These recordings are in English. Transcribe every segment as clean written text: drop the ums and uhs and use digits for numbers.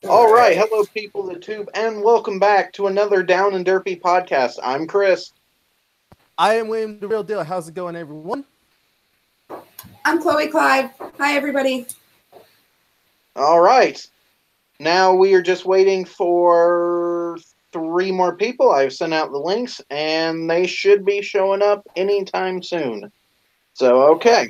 All right, hello people of the tube, and welcome back to another Down and Derpy podcast. I'm Chris. I am William the Real Deal. How's it going, everyone? I'm Chloe Clive. Hi, everybody. All right, now we are just waiting for 3 more people. I've sent out the links, and they should be showing up anytime soon. So, okay.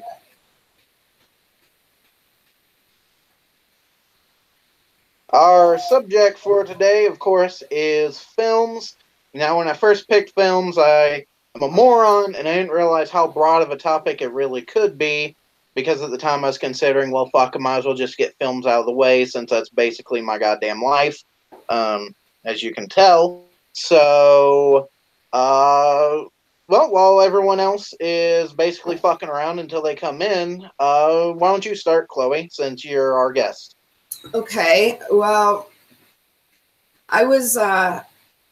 Our subject for today, of course, is films. Now, when I first picked films, I'm a moron, and I didn't realize how broad of a topic it really could be, because at the time I was considering, well, fuck, I might as well just get films out of the way, since that's basically my goddamn life, as you can tell. So, well, while everyone else is basically fucking around until they come in, why don't you start, Chloe, since you're our guest? Okay, well, I was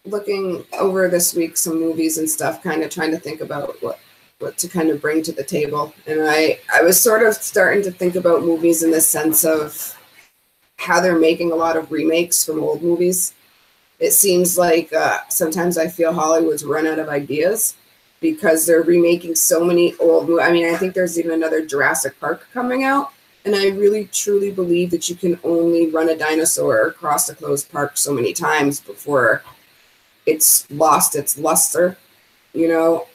looking over this week some movies and stuff, kind of trying to think about what to kind of bring to the table. And I was sort of starting to think about movies in the sense of how they're making a lot of remakes from old movies. It seems like sometimes I feel Hollywood's run out of ideas because they're remaking so many old movies. I mean, I think there's even another Jurassic Park coming out. And I really, truly believe that you can only run a dinosaur across a closed park so many times before it's lost its luster, you know?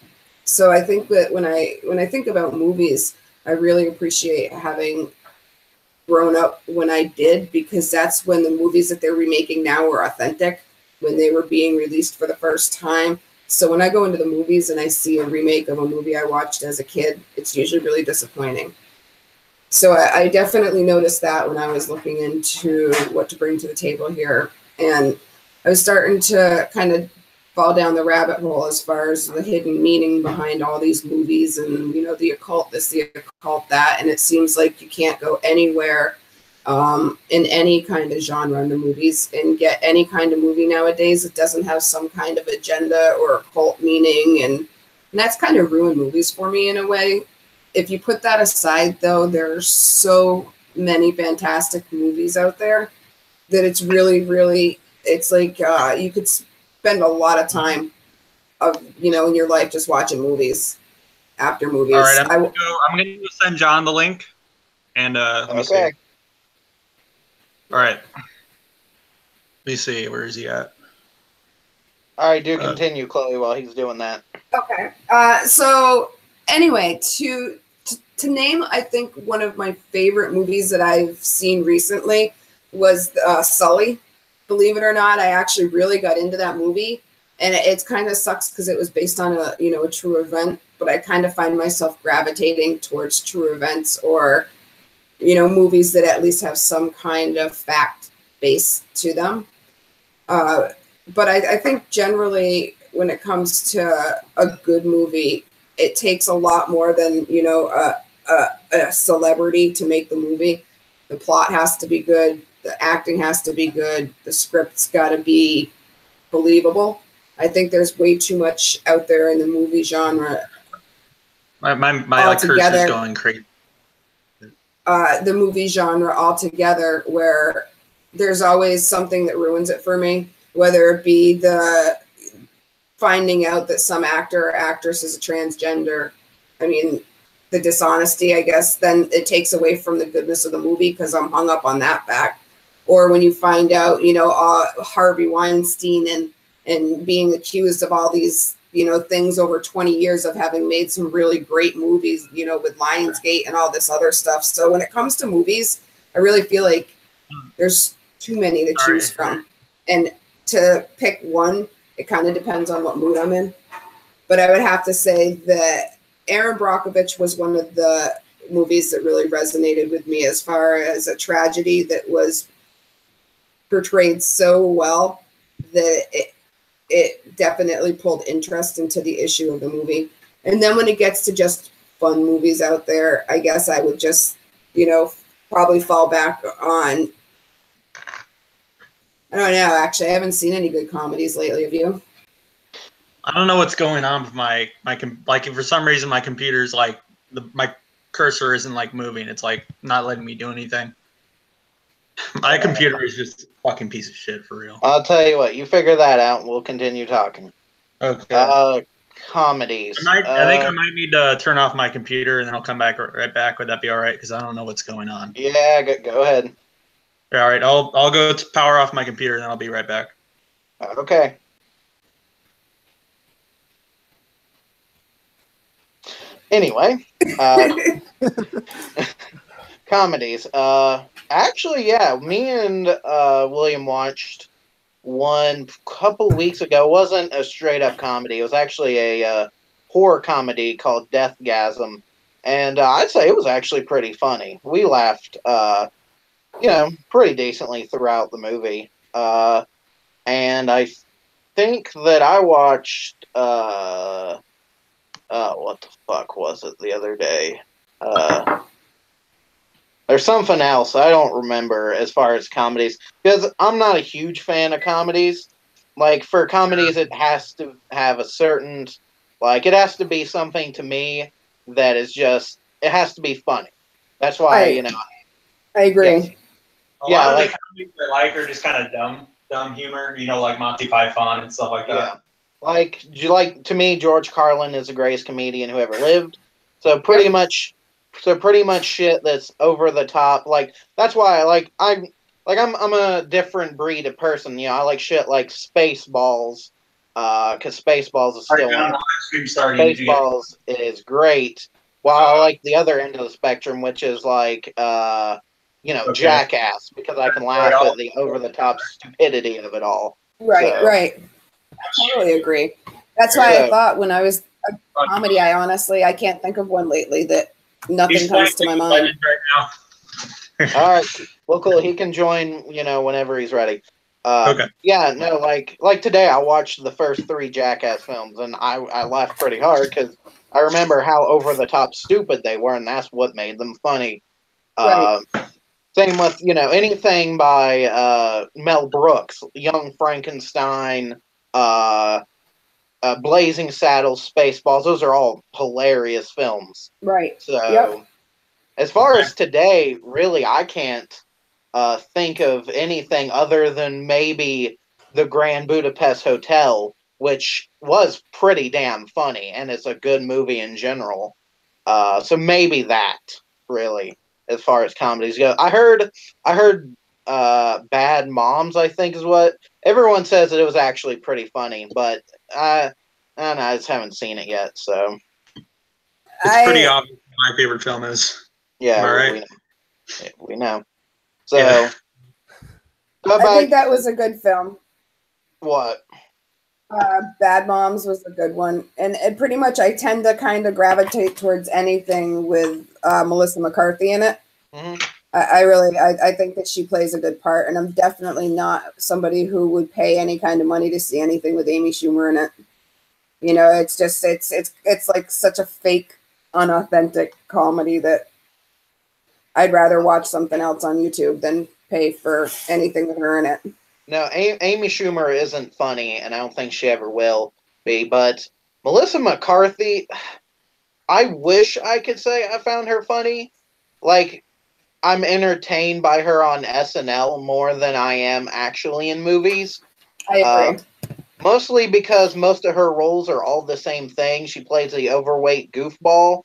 So I think that when I think about movies, I really appreciate having grown up when I did, because that's when the movies that they're remaking now were authentic, when they were being released for the first time. So when I go into the movies and I see a remake of a movie I watched as a kid, it's usually really disappointing. So I definitely noticed that when I was looking into what to bring to the table here. And I was starting to kind of fall down the rabbit hole as far as the hidden meaning behind all these movies and, you know, the occult this, the occult that. And it seems like you can't go anywhere in any kind of genre in the movies and get any kind of movie nowadays that doesn't have some kind of agenda or occult meaning. And that's kind of ruined movies for me in a way. If you put that aside, though, there's so many fantastic movies out there that it's really, really, it's like you could spend a lot of time in your life just watching movies after movies. All right, I'm gonna send John the link, and let me see. All right, let me see. Where is he at? All right, do continue, Chloe, while he's doing that. Okay. So anyway, to name, I think one of my favorite movies that I've seen recently was Sully. Believe it or not, I actually really got into that movie, and it kind of sucks because it was based on a true event. But I kind of find myself gravitating towards true events or movies that at least have some kind of fact base to them. But I think generally when it comes to a good movie, it takes a lot more than, a celebrity to make the movie. The plot has to be good. The acting has to be good. The script's got to be believable. I think there's way too much out there in the movie genre. My curse is going crazy. The movie genre altogether, where there's always something that ruins it for me, whether it be the finding out that some actor or actress is a transgender. I mean, the dishonesty, I guess, then it takes away from the goodness of the movie because I'm hung up on that fact. Or when you find out, Harvey Weinstein and being accused of all these, things over 20 years of having made some really great movies, with Lionsgate and all this other stuff. So when it comes to movies, I really feel like there's too many to choose from. And to pick one, it kind of depends on what mood I'm in. But I would have to say that Aaron Brockovich was one of the movies that really resonated with me as far as a tragedy that was portrayed so well that it definitely pulled interest into the issue of the movie. And then when it gets to just fun movies out there, I guess I would just, probably fall back on, I don't know, actually, I haven't seen any good comedies lately. Have you? I don't know what's going on with my for some reason my computer's like my cursor isn't like moving. It's like not letting me do anything. My computer is just a fucking piece of shit for real. I'll tell you what. You figure that out, and we'll continue talking. Okay. Comedies. I think I might need to turn off my computer and then I'll come back right back. Would that be all right? Because I don't know what's going on. Yeah, go ahead. All right, I'll go to power off my computer and then I'll be right back. Okay. Anyway, comedies. Actually, yeah, me and William watched one couple weeks ago. It wasn't a straight up comedy. It was actually a horror comedy called Deathgasm, and I'd say it was actually pretty funny. We laughed, pretty decently throughout the movie. And I think that I watched what the fuck was it the other day? There's something else I don't remember as far as comedies, because I'm not a huge fan of comedies. Like, for comedies, it has to have a certain, like, it has to be something to me that is just, it has to be funny. That's why, I agree. Yes. A lot of the comedies I like are just kind of dumb humor, like Monty Python and stuff like that. Yeah. Like, to me, George Carlin is the greatest comedian who ever lived. So pretty much shit that's over the top. Like, that's why I'm a different breed of person. I like shit like Spaceballs, because Spaceballs is still Spaceballs is great. While I like the other end of the spectrum, which is like Jackass, because I can laugh at the over the top stupidity of it all. Right. I totally agree. That's why I thought when I was a comedy, I can't think of one lately that nothing comes to my mind. Right now. All right. Well, cool. He can join, whenever he's ready. Okay. Yeah, no, like today I watched the first 3 Jackass films, and I laughed pretty hard because I remember how over the top stupid they were, and that's what made them funny. Right. Same with, anything by Mel Brooks, Young Frankenstein, Blazing Saddles, Spaceballs. Those are all hilarious films. Right. So, as far as today, really, I can't think of anything other than maybe the Grand Budapest Hotel, which was pretty damn funny, and it's a good movie in general. So maybe that, really, as far as comedies go. I heard Bad Moms, I think is what everyone says, that it was actually pretty funny, but I don't know, I just haven't seen it yet, so. It's pretty obvious what my favorite film is. Yeah, right? we know. So, yeah. I think that was a good film. What? Bad Moms was a good one, and pretty much I tend to kind of gravitate towards anything with Melissa McCarthy in it. Mm-hmm. I think that she plays a good part, and I'm definitely not somebody who would pay any kind of money to see anything with Amy Schumer in it. It's just it's like such a fake, unauthentic comedy that I'd rather watch something else on YouTube than pay for anything with her in it. No, Amy Schumer isn't funny, and I don't think she ever will be. But Melissa McCarthy, I wish I could say I found her funny. Like, I'm entertained by her on SNL more than I am actually in movies. I agree. Mostly because most of her roles are all the same thing. She plays the overweight goofball.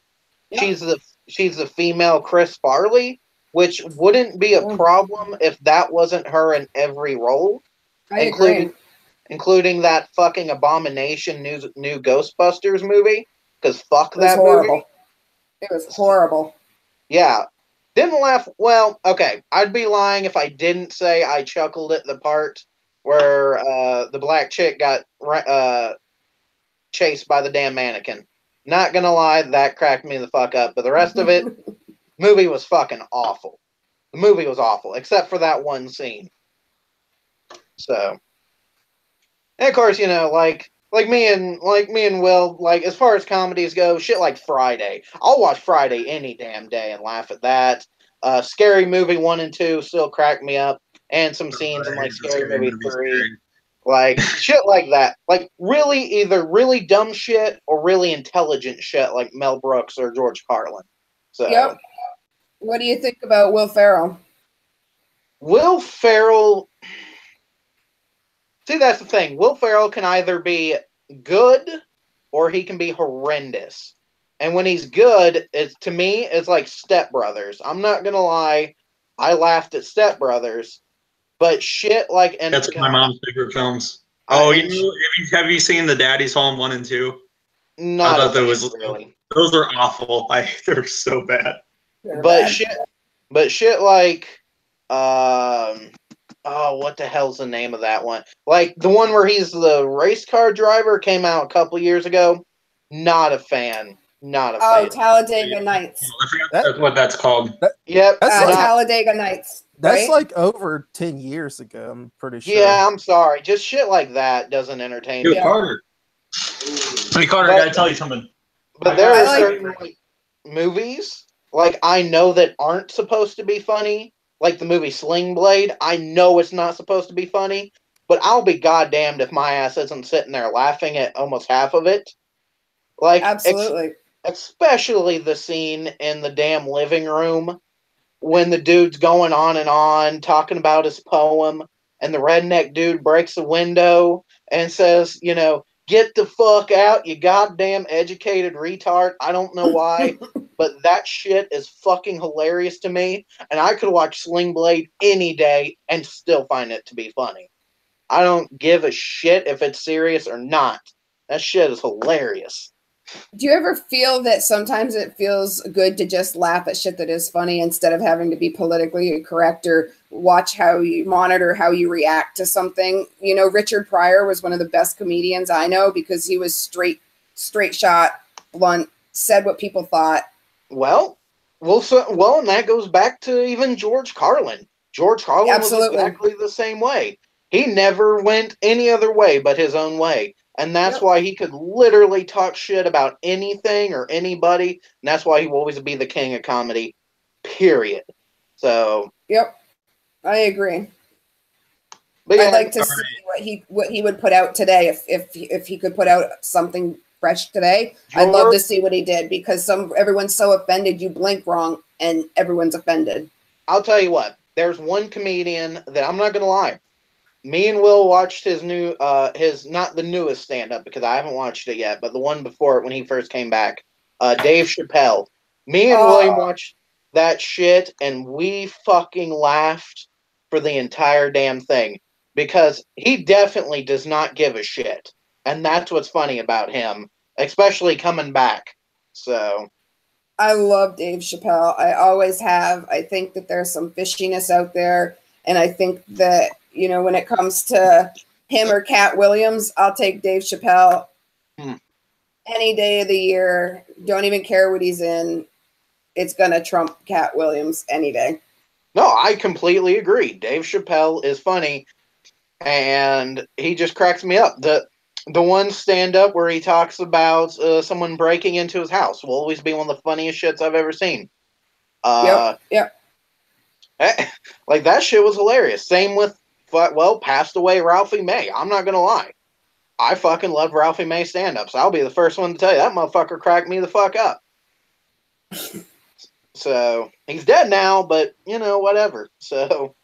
Yep. She's the female Chris Farley, which wouldn't be a problem if that wasn't her in every role, including that fucking abomination new Ghostbusters movie. Because fuck that movie. It was horrible. Yeah. Didn't laugh. Well, okay. I'd be lying if I didn't say I chuckled at the part where the black chick got chased by the damn mannequin. Not gonna lie, that cracked me the fuck up. But the rest of it, movie was fucking awful. The movie was awful, except for that one scene. So, and of course, like me and Will, like, as far as comedies go, shit like Friday. I'll watch Friday any damn day and laugh at that. Scary Movie 1 and 2 still crack me up, and some scenes in like Scary Movie 3. Like, shit like that. Like, either really dumb shit or really intelligent shit like Mel Brooks or George Carlin. So, yep. What do you think about Will Ferrell? Will Ferrell. See, that's the thing. Will Ferrell can either be good or he can be horrendous. And when he's good, it's to me, it's like Step Brothers. I'm not gonna lie, I laughed at Step Brothers, but shit like and That's one of my mom's favorite films. Uh, Oh, and have you seen the Daddy's Home 1 and 2? I not a thought that fan, was really. those are awful. They're so bad. They're But bad. shit like oh, what the hell's the name of that one? Like the one where he's the race car driver came out a couple years ago. Not a fan. Not a fan. Talladega Nights. I forgot That- that's what that's called. Yep. That's like- Talladega Nights. That's right? like over 10 years ago, I'm pretty sure. Yeah, I'm sorry. Just shit like that doesn't entertain Dude, me. Carter. Hey, Carter, I gotta tell you something. But there I are like- certain like, movies like I know that aren't supposed to be funny. Like the movie Sling Blade, I know it's not supposed to be funny, but I'll be goddamned if my ass isn't sitting there laughing at almost half of it. Like, Absolutely. especially the scene in the damn living room when the dude's going on talking about his poem, and the redneck dude breaks the window and says, you know, get the fuck out, you goddamn educated retard. I don't know why, but that shit is fucking hilarious to me, and I could watch Sling Blade any day and still find it to be funny. I don't give a shit if it's serious or not. That shit is hilarious. Do you ever feel that sometimes it feels good to just laugh at shit that is funny instead of having to be politically correct or monitor how you react to something? You know, Richard Pryor was one of the best comedians I know because he was straight shot, blunt, said what people thought. Well, and that goes back to even George Carlin. George Carlin Absolutely. was exactly the same way. He never went any other way but his own way. And that's why he could literally talk shit about anything or anybody. And that's why he will always be the king of comedy, period. So. Yep, I agree. But yeah, I'd like to see what he would put out today if he could put out something fresh today. I'd love to see what he did because everyone's so offended you blink wrong and everyone's offended. I'll tell you what. There's one comedian that I'm not going to lie. Me and Will watched his new, not the newest stand-up because I haven't watched it yet, but the one before it when he first came back, Dave Chappelle. Me and William watched that shit, and we fucking laughed for the entire damn thing because he definitely does not give a shit, and that's what's funny about him, especially coming back. So. I love Dave Chappelle. I always have. I think that there's some fishiness out there, and I think that, you know, when it comes to him or Cat Williams, I'll take Dave Chappelle any day of the year. Don't even care what he's in. It's going to trump Cat Williams any day. No, I completely agree. Dave Chappelle is funny, and he just cracks me up. The one stand-up where he talks about someone breaking into his house will always be one of the funniest shits I've ever seen. Yep. Like, that shit was hilarious. Same with, passed away Ralphie May. I'm not going to lie. I fucking love Ralphie May stand-ups. I'll be the first one to tell you, that motherfucker cracked me the fuck up. So, he's dead now, but, you know, whatever. So.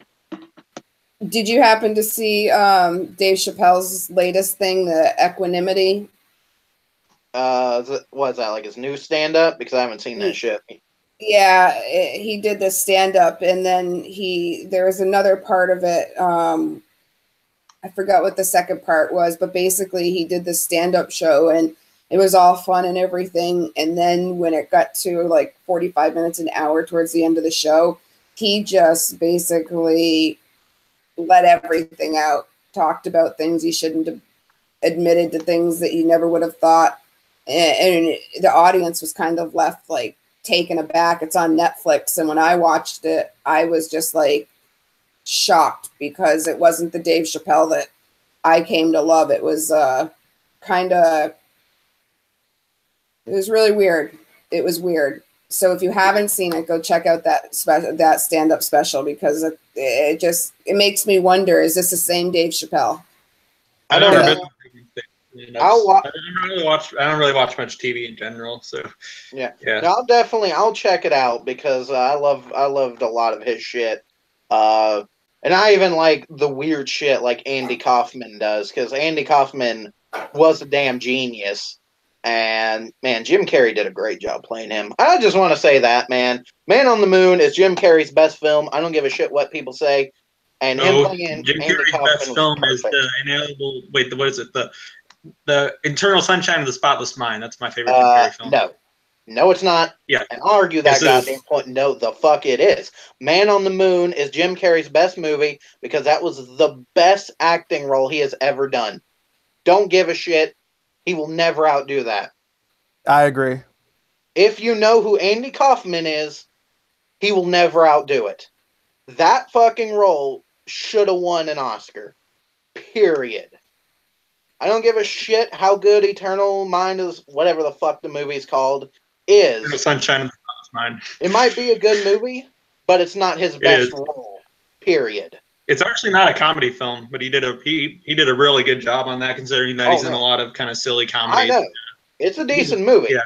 Did you happen to see Dave Chappelle's latest thing, the equanimity? What's that, like his new stand-up? Because I haven't seen that shit. Yeah, he did the stand-up, and then there was another part of it. I forgot what the second part was, but basically he did the stand-up show, and it was all fun and everything. And then when it got to like 45 minutes, an hour towards the end of the show, he just basically let everything out, talked about things he shouldn't have, admitted to things that he never would have thought. And the audience was kind of left like taken aback. It's on Netflix. And when I watched it, I was just like shocked because it wasn't the Dave Chappelle that I came to love. It was it was really weird. It was weird. So if you haven't seen it, go check out that stand-up special because it makes me wonder, is this the same Dave Chappelle? I don't know. I don't really watch much TV in general, so yeah. No, I'll check it out because I loved a lot of his shit. And I even like the weird shit like Andy Kaufman does, because Andy Kaufman was a damn genius. And man, Jim Carrey did a great job playing him. I just want to say that, man. Man on the Moon is Jim Carrey's best film. I don't give a shit what people say. And him No, playing Jim Andy Carrey's Kaufman best was film is perfect. the inalienable. Wait, what is it? The Eternal Sunshine of the Spotless Mind. That's my favorite Jim Carrey film. No, it's not. Yeah. And I'll argue that goddamn point. No, the fuck it is. Man on the Moon is Jim Carrey's best movie because that was the best acting role he has ever done. Don't give a shit. He will never outdo that. I agree. If you know who Andy Kaufman is, he will never outdo it. That fucking role should have won an Oscar. Period. I don't give a shit how good Eternal Mind is, whatever the fuck the movie's called, is. Eternal Sunshine of the Spotless Mind. It might be a good movie, but it's not his best role. Period. It's actually not a comedy film, but he did a really good job on that, considering that he's in a lot of kind of silly comedies. I know. It's a decent movie. Yeah.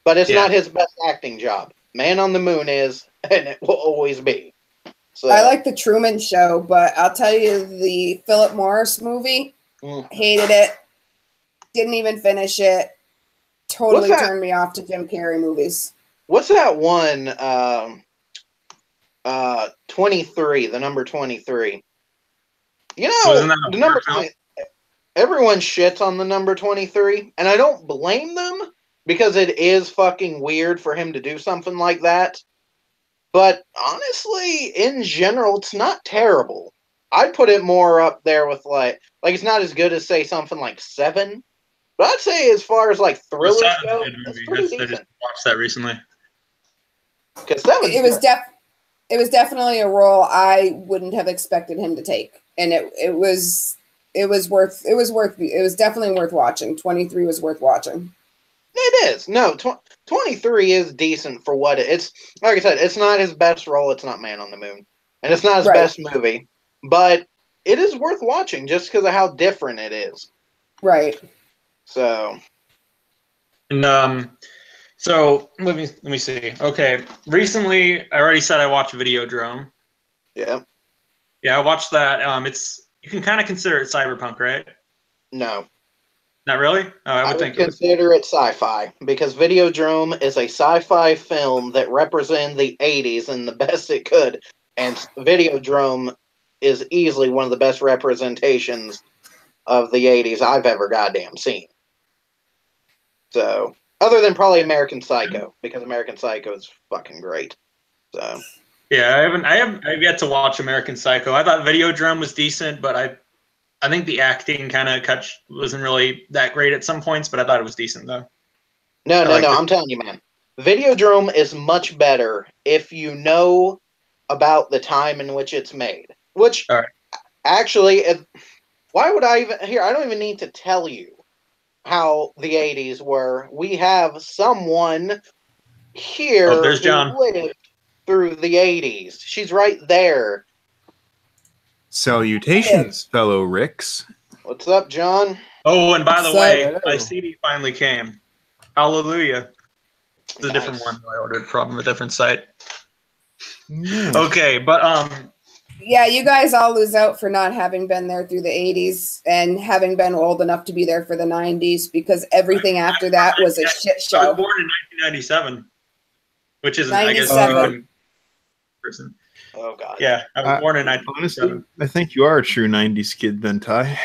But it's not his best acting job. Man on the Moon is, and it will always be. So, I like the Truman Show, but I'll tell you, the Philip Morris movie, hated it. Didn't even finish it. Totally turned me off to Jim Carrey movies. What's that one? 23, the number 23. You know, the number 20. Everyone shits on the number 23, and I don't blame them because it is fucking weird for him to do something like that. But honestly, in general, it's not terrible. I'd put it more up there with like it's not as good as say something like 7, but I'd say as far as like thrillers go, it's pretty decent. I just watched that recently. Because 7, it was definitely a role I wouldn't have expected him to take, and it was definitely worth watching. 23 was worth watching. It is. No, 23 is decent for what it's. Like I said, it's not his best role. It's not Man on the Moon. And it's not his best movie. But it is worth watching just because of how different it is. Right. So. And, so let me see. Okay. Recently, I already said I watched Videodrome. Yeah. Yeah, I watched that. You can kind of consider it cyberpunk, right? No. Not really? I would consider it sci-fi because Videodrome is a sci-fi film that represented the 80s and the best it could. And Videodrome is easily one of the best representations of the 80s I've ever goddamn seen. So, other than probably American Psycho, because American Psycho is fucking great. So. Yeah, I've yet to watch American Psycho. I thought Videodrome was decent, but I think the acting kind of wasn't really that great at some points, but I thought it was decent though. No, I'm telling you, man. Videodrome is much better if you know about the time in which it's made. Which, actually, why would I even... Here, I don't even need to tell you how the 80s were. We have someone here there's John. Who lived through the 80s. She's right there. Salutations, fellow Ricks. What's up, John? Oh, and by the way, my CD finally came. Hallelujah. It's a different one I ordered from a different site. Okay, but yeah, you guys all lose out for not having been there through the 80s and having been old enough to be there for the 90s because everything after that was a shit show. I was born in 1997, which is, I guess, person. Oh, God. Yeah, I was born in 1997. Honestly, I think you are a true 90s kid then, Ty.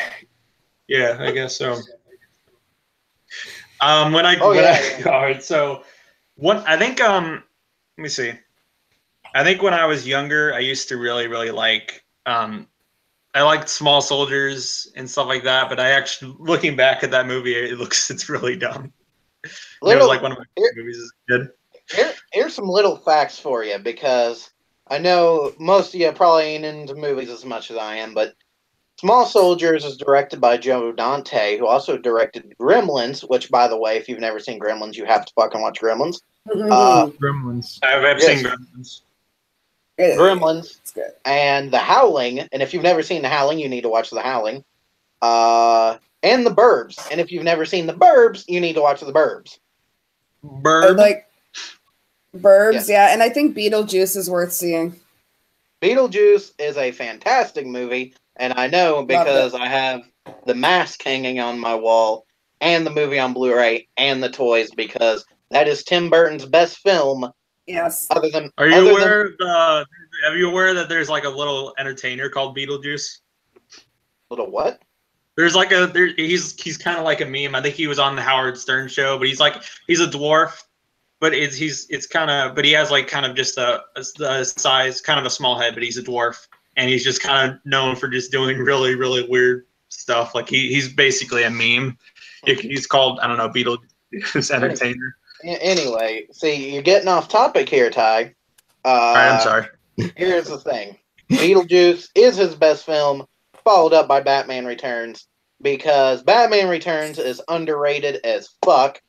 Yeah, I guess so. All right, so I think let me see. I think when I was younger, I used to really, really like I liked Small Soldiers and stuff like that, but I actually, looking back at that movie, it's really dumb. It was like one of my favorite movies as a kid. Here's some little facts for you, because I know most of you probably ain't into movies as much as I am, but Small Soldiers is directed by Joe Dante, who also directed Gremlins, which, by the way, if you've never seen Gremlins, you have to fucking watch Gremlins. Gremlins. I've seen Gremlins. Gremlins. It's good. And The Howling, and if you've never seen The Howling, you need to watch The Howling. And The Burbs, and if you've never seen The Burbs, you need to watch The Burbs. Burbs, yeah, and I think Beetlejuice is worth seeing. Beetlejuice is a fantastic movie, and I know because I have the mask hanging on my wall and the movie on Blu-ray and the toys because that is Tim Burton's best film. Yes. Are you aware are you aware that there's like a little entertainer called Beetlejuice? Little what? There's like he's kind of like a meme. I think he was on the Howard Stern show, but he's a dwarf, but but he has like kind of just a size, kind of a small head, but he's a dwarf, and he's just kind of known for just doing really, really weird stuff. Like he's basically a meme. He's called, I don't know, Beetlejuice entertainer. Anyway, see, you're getting off topic here, Ty. All right, I'm sorry. Here's the thing. Beetlejuice is his best film, followed up by Batman Returns, because Batman Returns is underrated as fuck,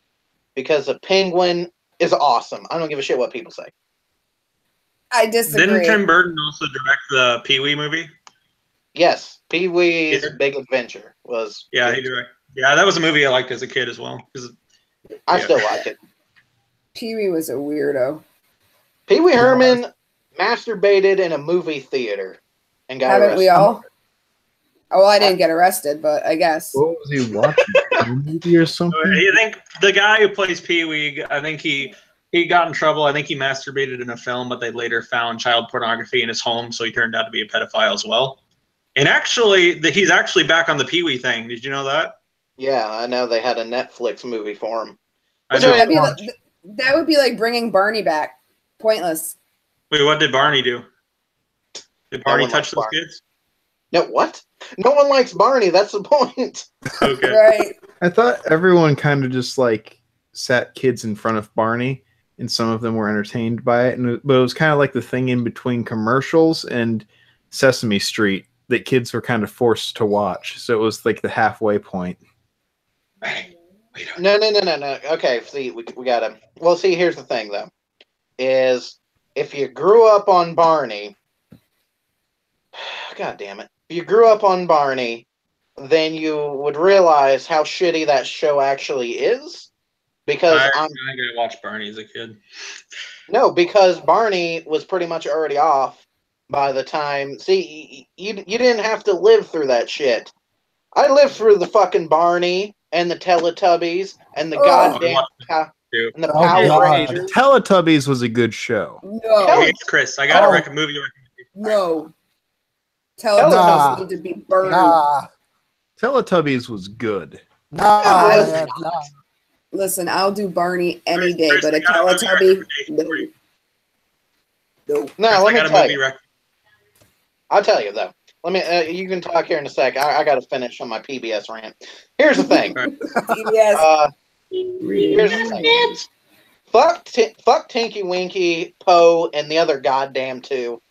because the Penguin is awesome. I don't give a shit what people say. I disagree. Didn't Tim Burton also direct the Pee-wee movie? Yes, Pee-wee's Big Adventure was... Yeah, he directed. Yeah, that was a movie I liked as a kid as well. I still like it. Pee-wee was a weirdo. Pee-wee Herman masturbated in a movie theater and got arrested. Haven't we all? Oh, well, I didn't get arrested, but I guess. What was he watching? A movie or something? I think the guy who plays Pee-wee, I think he got in trouble. I think he masturbated in a film, but they later found child pornography in his home, so he turned out to be a pedophile as well. And actually, he's actually back on the Pee-wee thing. Did you know that? Yeah, I know they had a Netflix movie for him. That would be like bringing Barney back. Pointless. Wait, what did Barney do? Did Barney touch those kids? No, what? No one likes Barney. That's the point. Okay. Right. I thought everyone kind of just like sat kids in front of Barney, and some of them were entertained by it. But it was kind of like the thing in between commercials and Sesame Street that kids were kind of forced to watch. So it was like the halfway point. No. Okay, see, we gotta... Well, see, here's the thing, though. Is if you grew up on Barney... God damn it. If you grew up on Barney, then you would realize how shitty that show actually is. Because I gotta watch Barney as a kid. No, because Barney was pretty much already off by the time... See, you didn't have to live through that shit. I lived through the fucking Barney and the Teletubbies and the goddamn and the Power Rangers. The Teletubbies was a good show. No. Hey, Chris, I got a movie recommendation. No. Teletubbies need to be burned. Teletubbies was good. Listen, I'll do Barney any day, Chris, but a Teletubby, no. No, let me tell you. Recommendation. I'll tell you, though. Let me. You can talk here in a sec. I got to finish on my PBS rant. Here's the thing. PBS. Here's the thing. Fuck Tinky Winky, Poe, and the other goddamn two.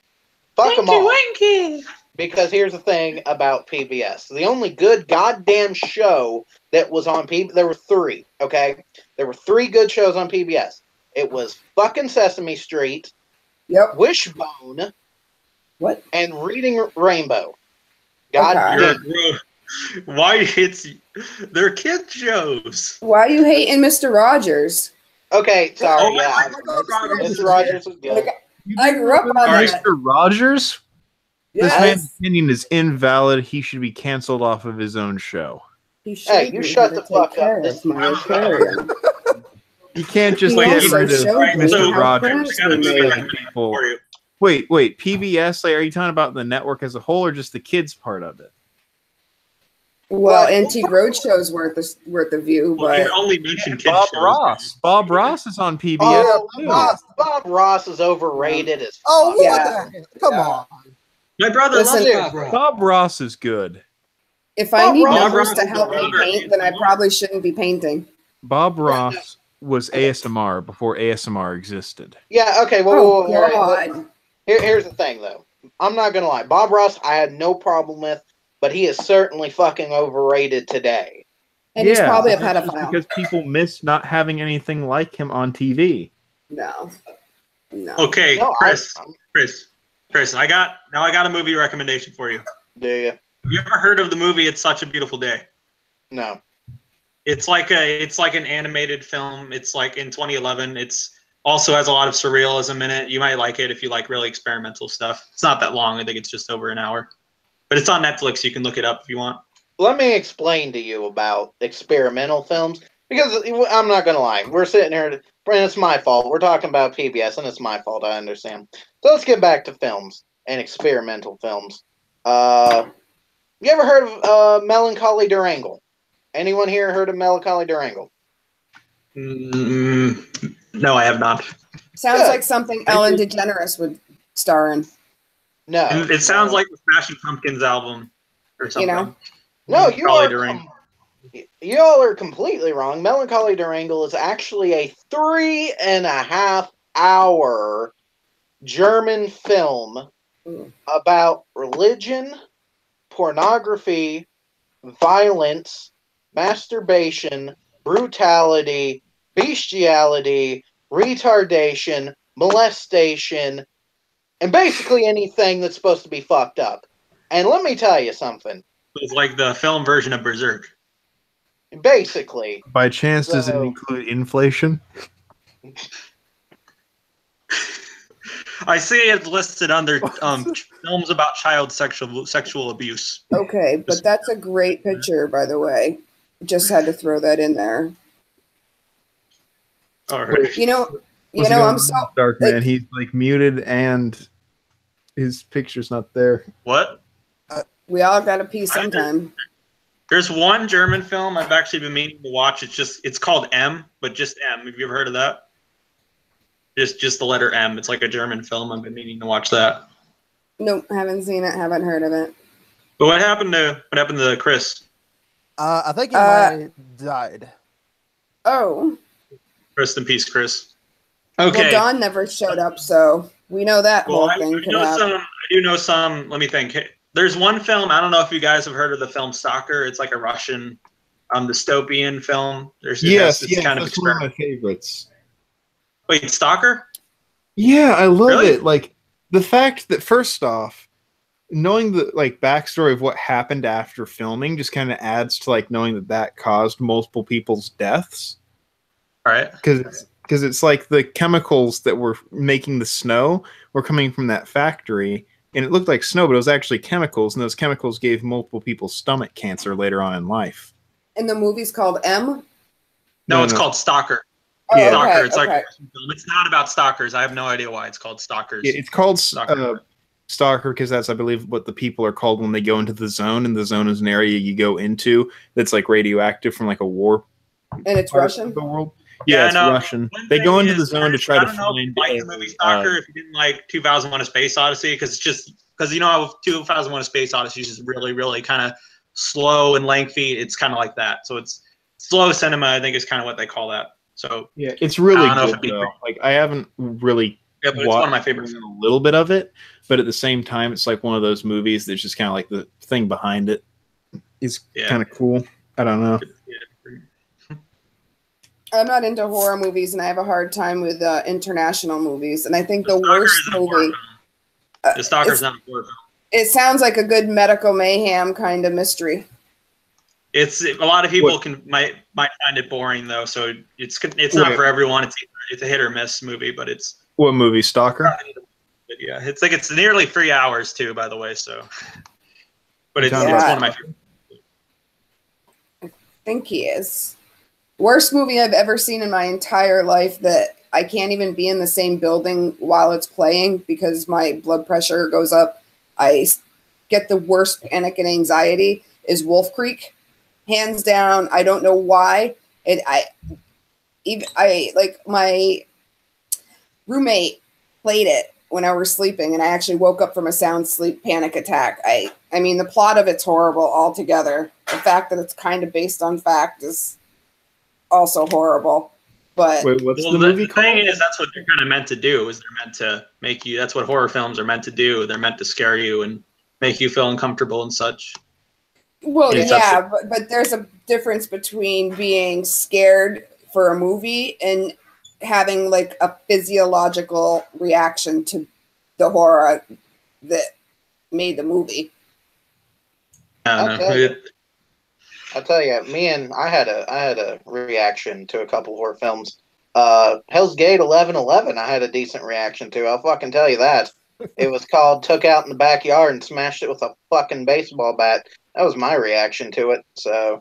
Fuck them all. Winky. Because here's the thing about PBS. The only good goddamn show that was on PBS... There were three, okay? There were three good shows on PBS. It was fucking Sesame Street, Wishbone, what? And Reading Rainbow. God damn. Why they're kid shows. Why are you hating Mr. Rogers? Okay, sorry, Mr. Rogers was good. I grew up on that. Mr. Rogers? Yes. This man's opinion is invalid. He should be canceled off of his own show. Hey, you shut the fuck up. You can't just get rid of Mr. Rogers. Wait, PBS, like, are you talking about the network as a whole or just the kids part of it? Well, Antique Roadshow's worth the view, but you only mention kids Bob shows. Ross. Bob Ross is on PBS. Bob Ross is overrated as fuck. Oh, yeah. Come on. My brother loves Bob Ross. Bob Ross is good. If I need Bob numbers to help me paint, then I probably shouldn't be painting. Bob Ross was ASMR before ASMR existed. Yeah, okay, God. Here's the thing, though. I'm not going to lie. Bob Ross, I had no problem with, but he is certainly fucking overrated today. And he's probably a pedophile. Because people miss not having anything like him on TV. No. Okay, Chris, I got a movie recommendation for you. Do you? Have you ever heard of the movie It's Such a Beautiful Day? No. It's like an animated film. It's like in 2011. It's Also has a lot of surrealism in it. You might like it if you like really experimental stuff. It's not that long. I think it's just over an hour. But it's on Netflix. You can look it up if you want. Let me explain to you about experimental films because I'm not gonna lie. We're sitting here, and it's my fault. We're talking about PBS, and it's my fault. I understand. So let's get back to films and experimental films. You ever heard of Melancholy Durangle? Anyone here heard of Melancholy Durangle? No, I have not. Sounds Good. like something Ellen DeGeneres would star in. No. It sounds like the Smashing Pumpkins album or something. You know? No, you Melancholy are Durangle. y'all are completely wrong. Melancholy Durangle is actually a 3.5 hour German film about religion, pornography, violence, masturbation, brutality, bestiality, retardation, molestation, and basically anything that's supposed to be fucked up. And let me tell you something. It's like the film version of Berserk. Basically, By chance, does it So- include inflation? I see it listed under films about child sexual abuse. Okay, but that's a great picture, by the way. Just had to throw that in there. All right. You know, What's going I'm on, so Dark like- Man. He's like muted and his picture's not there. What? we all got to pee sometime. There's one German film I've actually been meaning to watch. It's called M, but just M. Have you ever heard of that? Just the letter M. It's like a German film. I've been meaning to watch that. Nope, haven't seen it, haven't heard of it. But what happened to Chris? I think he might have died. Oh, Rest in peace, Chris. well, Okay. Dawn never showed up, so we know that Well, whole thing could happen. I do know some. Let me think. There's one film. I don't know if you guys have heard of the film Stalker. It's like a Russian dystopian film. It's kind of that's one of my favorites. Wait, Stalker? Yeah, I love Really? it. Like the fact that first off, knowing the like backstory of what happened after filming just kind of adds to like knowing that caused multiple people's deaths. All right. Because it's like the chemicals that were making the snow were coming from that factory, and it looked like snow, but it was actually chemicals, and those chemicals gave multiple people stomach cancer later on in life. And the movie's called M? No, it's called Stalker. Oh, Yeah. Stalker. okay, It's like okay. a Russian film. It's not about stalkers. I have no idea why it's called Stalkers. Yeah, it's called Stalker. Stalker because that's, I believe, what the people are called when they go into the zone, and the zone is an area you go into that's like radioactive from like a war And it's part Russian? of the world. Yeah, Yeah, it's no, Russian. one They go thing into the is, zone to try I to don't know if you find like the movie Stalker if you didn't like 2001: A Space Odyssey, because you know how 2001: A Space Odyssey is just really, really kind of slow and lengthy. It's kind of like that. So it's slow cinema, I think, is kind of what they call that. So Yeah, it's really I don't know if good it'd be- though. Like I haven't really yeah, but it's one of my favorite films. a little bit of it, but at the same time, it's like one of those movies that's just kind of like the thing behind it is Yeah. kind of cool. I don't know. I'm not into horror movies, and I have a hard time with international movies. And I think the Stalker worst isn't a horror movie, film. The Stalker's it's- not a horror film. it sounds like a good medical mayhem kind of mystery. It's a lot of people might find it boring though, so it's not for everyone. It's a hit or miss movie, but it's What movie? Stalker? yeah, it's nearly 3 hours too, by the way. So, but it's Yeah. one of my favorite. I think he is. Worst movie I've ever seen in my entire life that I can't even be in the same building while it's playing because my blood pressure goes up. I get the worst panic and anxiety is Wolf Creek. Hands down, I don't know why. I like my roommate played it when I was sleeping, and I actually woke up from a sound sleep panic attack. I mean, the plot of it's horrible altogether. The fact that it's kind of based on fact is also horrible. But Wait, what's Well, the movie the thing called? is, that's what they're kind of meant to do. Is they're meant to make you. That's what horror films are meant to do. They're meant to scare you and make you feel uncomfortable and such. well, It's yeah, but there's a difference between being scared for a movie and having like a physiological reaction to the horror that made the movie. I don't know. Okay. I'll tell you, I had a reaction to a couple horror films. Hell's Gate 1111 I had a decent reaction to. I'll fucking tell you that. It was called Took Out in the Backyard and Smashed It with a fucking baseball bat. That was my reaction to it. So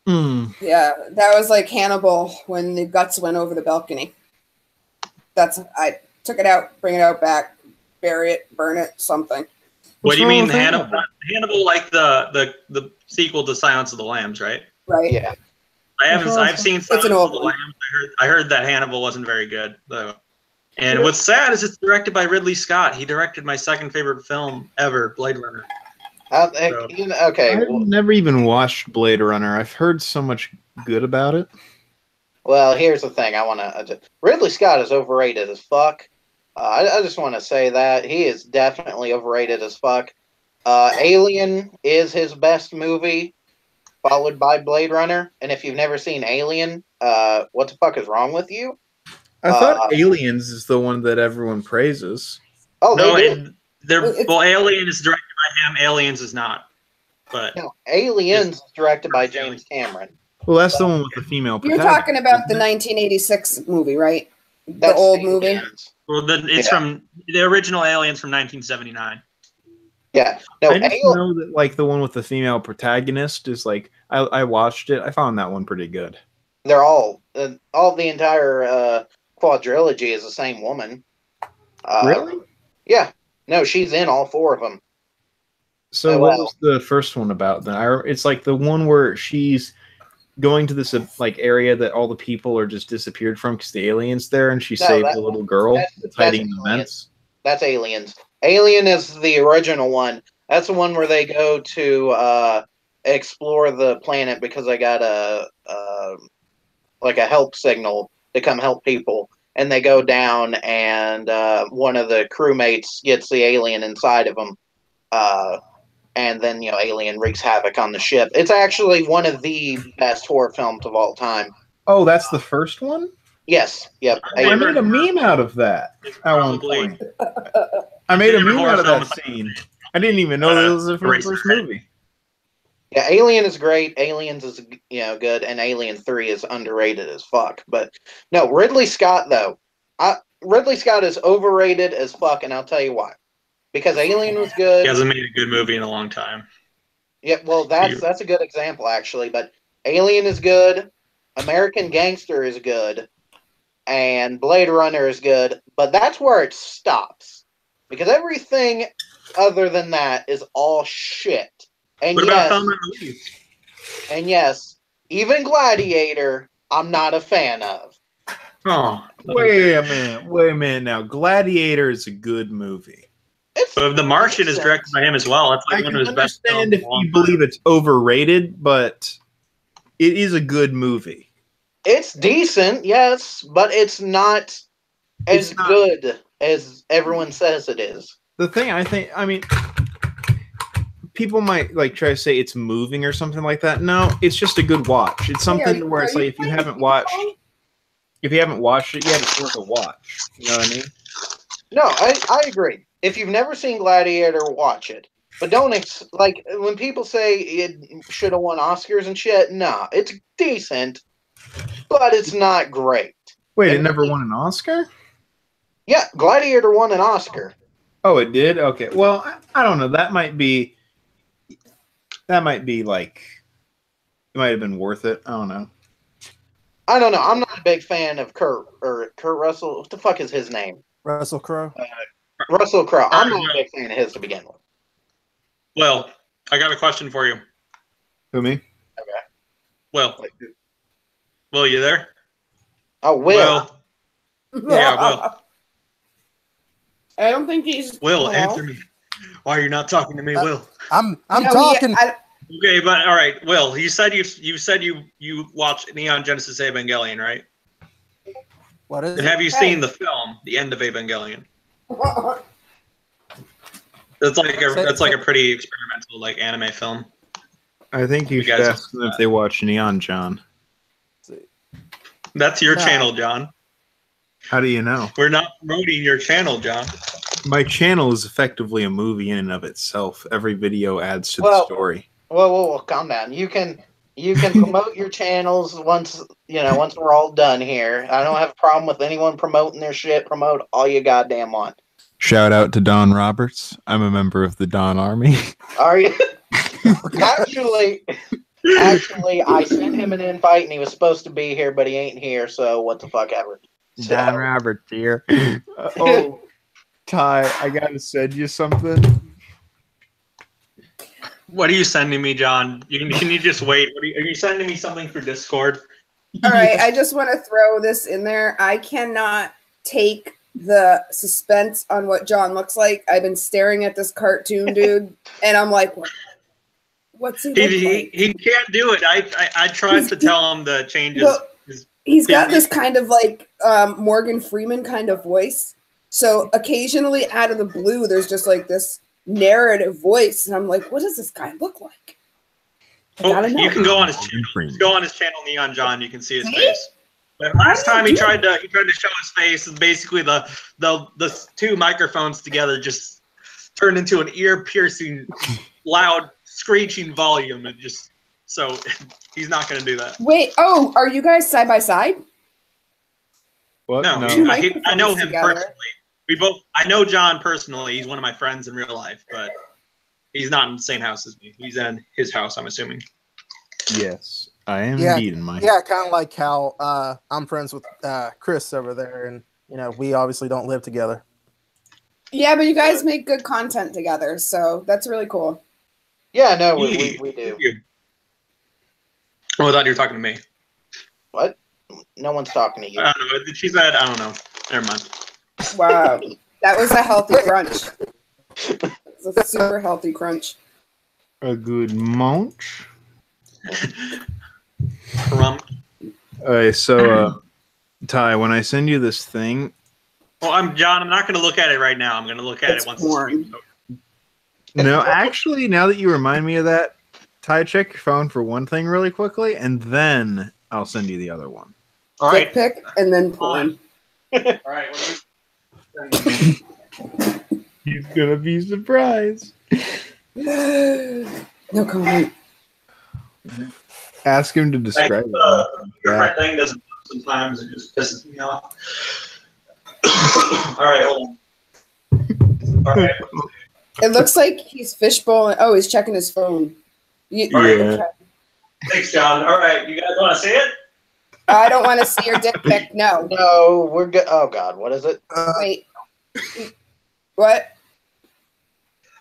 Yeah, that was like Hannibal when the guts went over the balcony. I took it out, bring it out back, bury it, burn it, something. What do you wrong mean, with Hannibal? Hannibal, like the sequel to Silence of the Lambs, right? Right? yeah. I've seen Silence an of old the one. Lambs. I heard that Hannibal wasn't very good, though. And what's sad is it's directed by Ridley Scott. He directed my second favorite film ever, Blade Runner. Okay. I've never even watched Blade Runner. I've heard so much good about it. Well, here's the thing. Ridley Scott is overrated as fuck. I just want to say that he is definitely overrated as fuck. Alien is his best movie, followed by Blade Runner. And if you've never seen Alien, what the fuck is wrong with you? I thought Aliens is the one that everyone praises. Oh, No, they do. Alien is directed by him. Aliens is not. But No, Aliens is directed by James Cameron. Well, that's the one with the female You're protagonist. talking about the 1986 movie, right? The That's old movie. Aliens. it's from the original Aliens from 1979. Yeah. No, I just know that like the one with the female protagonist is like I watched it. I found that one pretty good. they're all the entire quadrilogy is the same woman. Really? Yeah. No, she's in all four of them. So Oh, what wow. was the first one about then? It's like the one where she's going to this like area that all the people are just disappeared from because the aliens there, and she No, saved that- the little girl that's hiding in the Aliens. vents. That's Aliens. Alien is the original one. That's the one where they go to explore the planet because they got a help signal to come help people, and they go down, and one of the crewmates gets the alien inside of them, and then Alien wreaks havoc on the ship. It's actually one of the best horror films of all time. Oh, that's the first one? Yes. Yep. I made a meme out of that at one point. I made a meme out of that scene. I didn't even know that was the first movie. Yeah, Alien is great. Aliens is good, and Alien 3 is underrated as fuck. But no, Ridley Scott though, Ridley Scott is overrated as fuck, and I'll tell you why. Because Alien was good. He hasn't made a good movie in a long time. Yeah, well, that's a good example actually. But Alien is good, American Gangster is good, and Blade Runner is good. But that's where it stops, because everything other than that is all shit. And What about Thelma and Louise? And yes, even Gladiator, I'm not a fan of. Oh, Wait a minute now. Gladiator is a good movie. But The Martian is directed by him as well. That's I like one can of his best films. understand if you believe it's overrated, but it is a good movie. It's decent, yes, but it's not as good as everyone says it is. The thing I mean, people might like try to say it's moving or something like that. No, it's just a good watch. It's something where it's like if you haven't watched it yet, it's worth a watch. You know what I mean? No, I agree. If you've never seen Gladiator, watch it. But don't like when people say it should have won Oscars and shit. Nah, it's decent, but it's not great. Wait, it never won an Oscar? Yeah, Gladiator won an Oscar. Oh, it did? Okay. Well, I don't know. That might be like it might have been worth it. I don't know. I don't know. I'm not a big fan of Kurt Russell. What the fuck is his name? Russell Crowe. Russell Crowe. I'm not a big fan of his to begin with. Well, I got a question for you. Who, me? Okay. Will, you there? Oh, Will. Yeah, Will. I don't think he's. Will, answer me. Why are you not talking to me, Will? I'm No, talking. Okay, but all right, Will. You said you watched Neon Genesis Evangelion, right? What is And it? have you seen the film, The End of Evangelion? That's like a pretty experimental like anime film. I think you should ask them if they watch Neon John. That's your No. channel, John. How do you know? We're not promoting your channel, John. My channel is effectively a movie in and of itself. Every video adds to the story. Whoa, calm down. You can You can promote your channels once we're all done here. I don't have a problem with anyone promoting their shit. Promote all you goddamn want. Shout out to Don Roberts. I'm a member of the Don Army. Are you? Actually, I sent him an invite and he was supposed to be here, but he ain't here. So what the fuck ever. So, Don Roberts here. Oh, Ty, I gotta send you something. What are you sending me, John? Can you just wait? Are you sending me something for Discord? All right, I just want to throw this in there. I cannot take the suspense on what John looks like. I've been staring at this cartoon dude, and I'm like, what's he look like? He can't do it. I tried to tell him the changes. He's got this kind of like Morgan Freeman kind of voice. So occasionally, out of the blue, there's just like this narrative voice, and I'm like, what does this guy look like? Well, you can go on his channel. Just go on his channel, Neon John. You can see his face. But last time he tried to show his face, and basically the two microphones together just turned into an ear-piercing, loud, screeching volume, and just so he's not going to do that. Wait, are you guys side by side? What? No, I know him personally. I know John personally. He's one of my friends in real life, but he's not in the same house as me. He's in his house, I'm assuming. Yes, I am indeed in my. Yeah, kind of like how I'm friends with Chris over there, and we obviously don't live together. Yeah, but you guys make good content together, so that's really cool. Yeah, no, we do. Oh, I thought you were talking to me. What? No one's talking to you. I don't know. She said, I don't know. Never mind. Wow, that was a healthy crunch. It's a super healthy crunch. A good munch. Crump. So, Ty, when I send you this thing. Well, I'm not going to look at it right now. I'm going to look at it once the stream's over. No, actually, now that you remind me of that, Ty, check your phone for one thing really quickly, and then I'll send you the other one. All right. Pick and then porn. All right. He's gonna be surprised. No comment. Ask him to describe it. The thing doesn't. Sometimes it just pisses me off. All right, hold on. All right. It looks like he's fishbowling. Oh, he's checking his phone. Yeah. Thanks, John. All right, you guys want to see it? I don't want to see your dick pic. No. No, we're good. Oh God, what is it? Wait. What?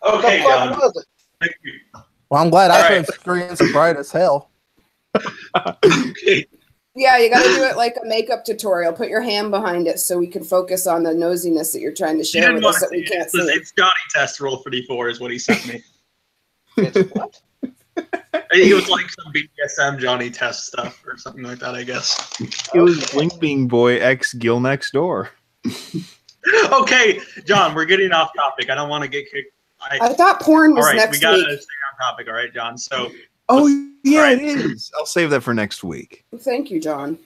Okay, What John. was it? Thank you. Well, I'm glad All I right. couldn't screen so bright as hell. Okay. Yeah, you got to do it like a makeup tutorial. Put your hand behind it so we can focus on the nosiness that you're trying to You share didn't with want us to that we see it. can't see. It's Johnny Test Roll 34 is what he sent me. It's what? It was like some BDSM Johnny Test stuff or something like that, I guess. It was Blink Bean Boy X Gil Next Door. Okay, John, we're getting off topic. I don't want to get kicked. I thought porn was all right, next we got to week. stay on topic. All right, John. So, Oh, yeah, right. it is. I'll save that for next week. Thank you, John.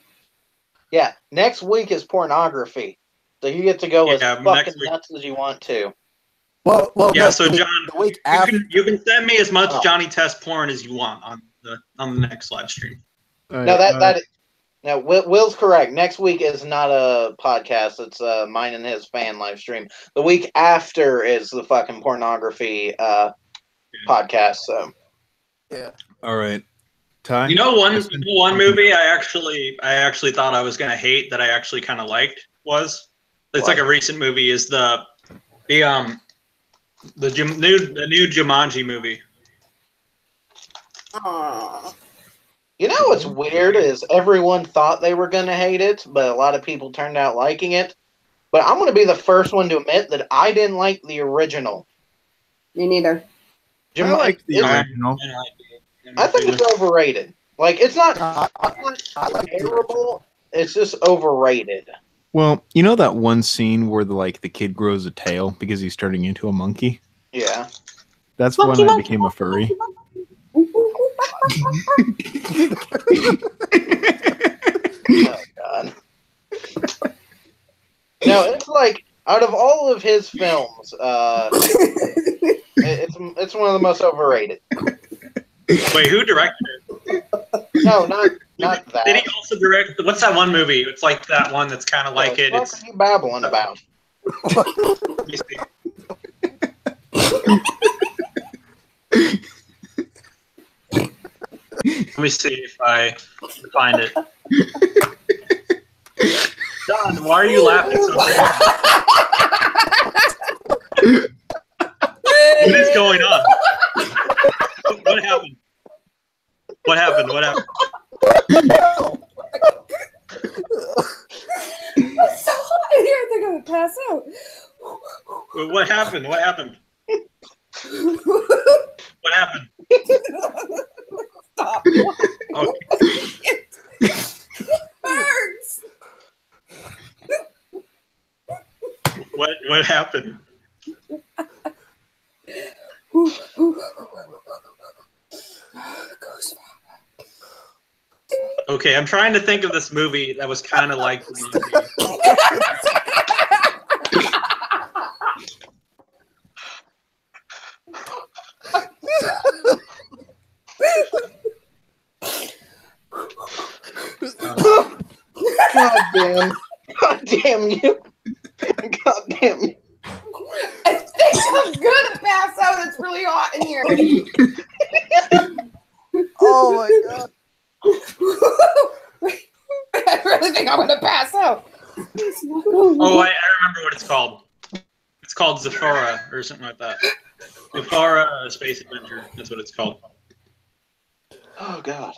Yeah, next week is pornography, so you get to go as next fucking week. nuts as you want to. Well, yeah. no, So, John, the week after. you can send me as much Oh. Johnny Test porn as you want on the next live stream. All No, right, no, Will's correct. Next week is not a podcast. It's mine and his fan live stream. The week after is the fucking pornography podcast. So Yeah. all right. Ty? You know one movie I actually thought I was gonna hate that I actually kind of liked was like a recent movie is the new Jumanji movie. Aww. you know what's weird is everyone thought they were gonna hate it, but a lot of people turned out liking it. But I'm gonna be the first one to admit that I didn't like the original. Me neither. I like the original. I think it's overrated. Like it's not I like the terrible. It's just overrated. Well, you know that one scene where the kid grows a tail because he's turning into a monkey? Yeah. That's when I became a furry. Oh God. No, it's like out of all of his films, it's one of the most overrated. Wait, who directed it? No, not that. Did he also direct? What's that one movie? It's like that one that's kind of like it. What It's. are you babbling about? Let me see. Let me see if I can find it. Don, why are you laughing so hard? What is going on? What happened? What happened? What happened? It's so hot in here. I think I'm gonna pass out. What happened? What happened? What happened? Stop. Okay. It hurts. What happened? Okay, I'm trying to think of this movie that was kind of like the movie. God damn you. God damn you. I think I'm gonna pass out. It's really hot in here. Oh my god. I really think I'm gonna pass out. Oh, I remember what it's called. It's called Zafara or something like that. Zafara Space Adventure. That's what it's called. Oh god.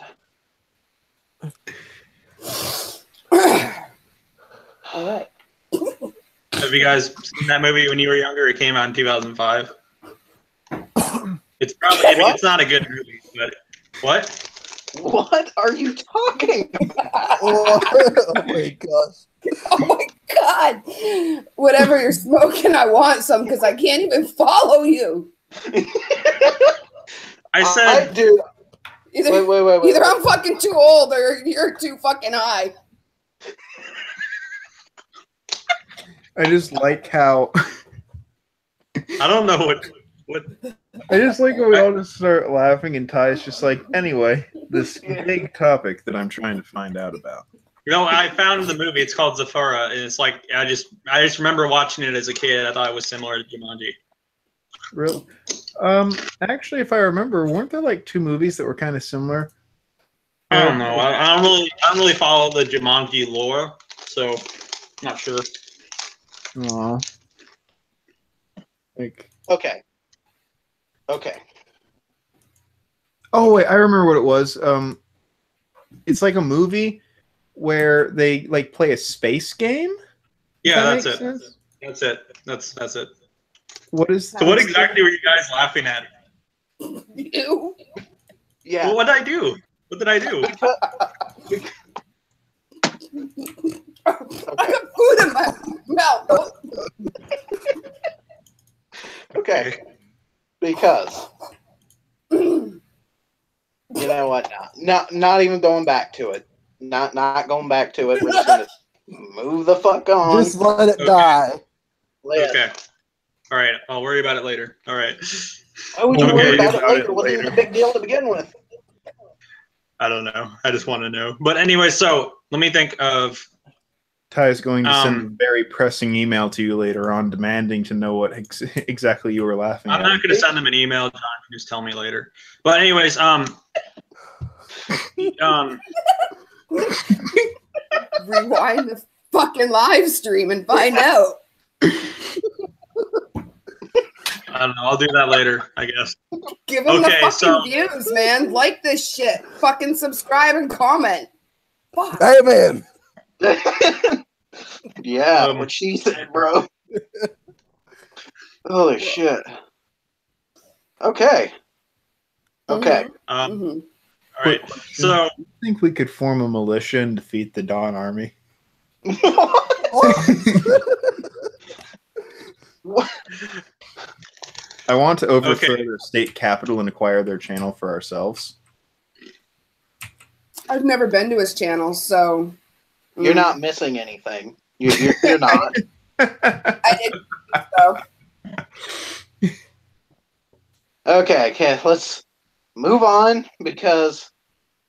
All right. Have you guys seen that movie when you were younger? It came out in 2005. It's probably, I mean, it's not a good movie, but what? What are you talking about? Oh my gosh. Oh my god! Whatever you're smoking, I want some because I can't even follow you. I said, dude. Either, Wait. either I'm fucking too old or you're too fucking high. I just like how I don't know what. I just like when we all just start laughing and Ty's just like, anyway, this big topic that I'm trying to find out about. You know, I found the movie. It's called Zafara, and it's like I just remember watching it as a kid. I thought it was similar to Jumanji. Really? Actually, if I remember, weren't there like two movies that were kind of similar? I don't know. I don't really follow the Jumanji lore, so not sure. Aw. Like, Okay. oh wait, I remember what it was. It's like a movie where they like play a space game. Yeah, Does that's that it. make sense? That's it. That's it. What is? So what exactly were you guys laughing at? You? Yeah. Well, what did I do? What did I do? I got food in my mouth. Okay. Because you know what? Not even going back to it. Not going back to it. We're just gonna move the fuck on. Just let it die. Okay. All right. I'll worry about it later. All right. Why would you Okay, worry about it about later? it It wasn't even a later. big deal to begin with. I don't know. I just want to know. But anyway, so let me think of. Ty is going to send a Um, very pressing email to you later on, demanding to know what exactly you were laughing I'm at. not going to send them an email. John can just tell me later. But anyways, Rewind the fucking live stream and find out. I don't know. I'll do that later, I guess. Give them the Okay, fucking so- views, man. Like this shit. Fucking subscribe and comment. Fuck. Hey man. Yeah, Um, what she said, bro. Holy shit. Okay. Okay. Mhm. All right. So I think we could form a militia and defeat the Dawn Army. What? I want to overthrow Okay. their state capital and acquire their channel for ourselves. I've never been to his channel, so You're not missing anything. You're not. I didn't think so. Okay, let's move on because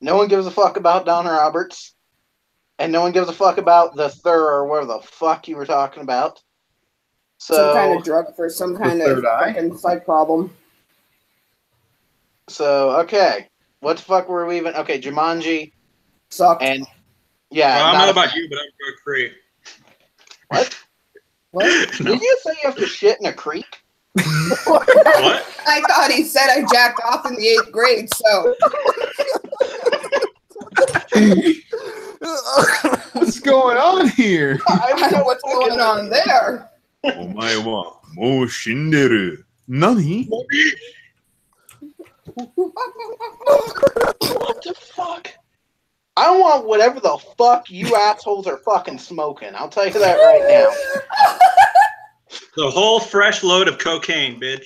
No one gives a fuck about Donna Roberts. And no one gives a fuck about the third, or whatever the fuck you were talking about. So, Some kind of drug for some kind of third eye? fucking psych problem. So, okay. What the fuck were we even? Okay, Jumanji. Sucked. And, yeah. Well, I don't not know a about fan. you, but I'm drug free. What? What? No. Did you say you have to shit in a creek? What? I thought he said I jacked off in the 8th grade, so. What's going on here? I don't know What's going on there? お前はもう死んでる。何? What the fuck? I want whatever the fuck you assholes are fucking smoking. I'll tell you that right now. The whole fresh load of cocaine, bitch.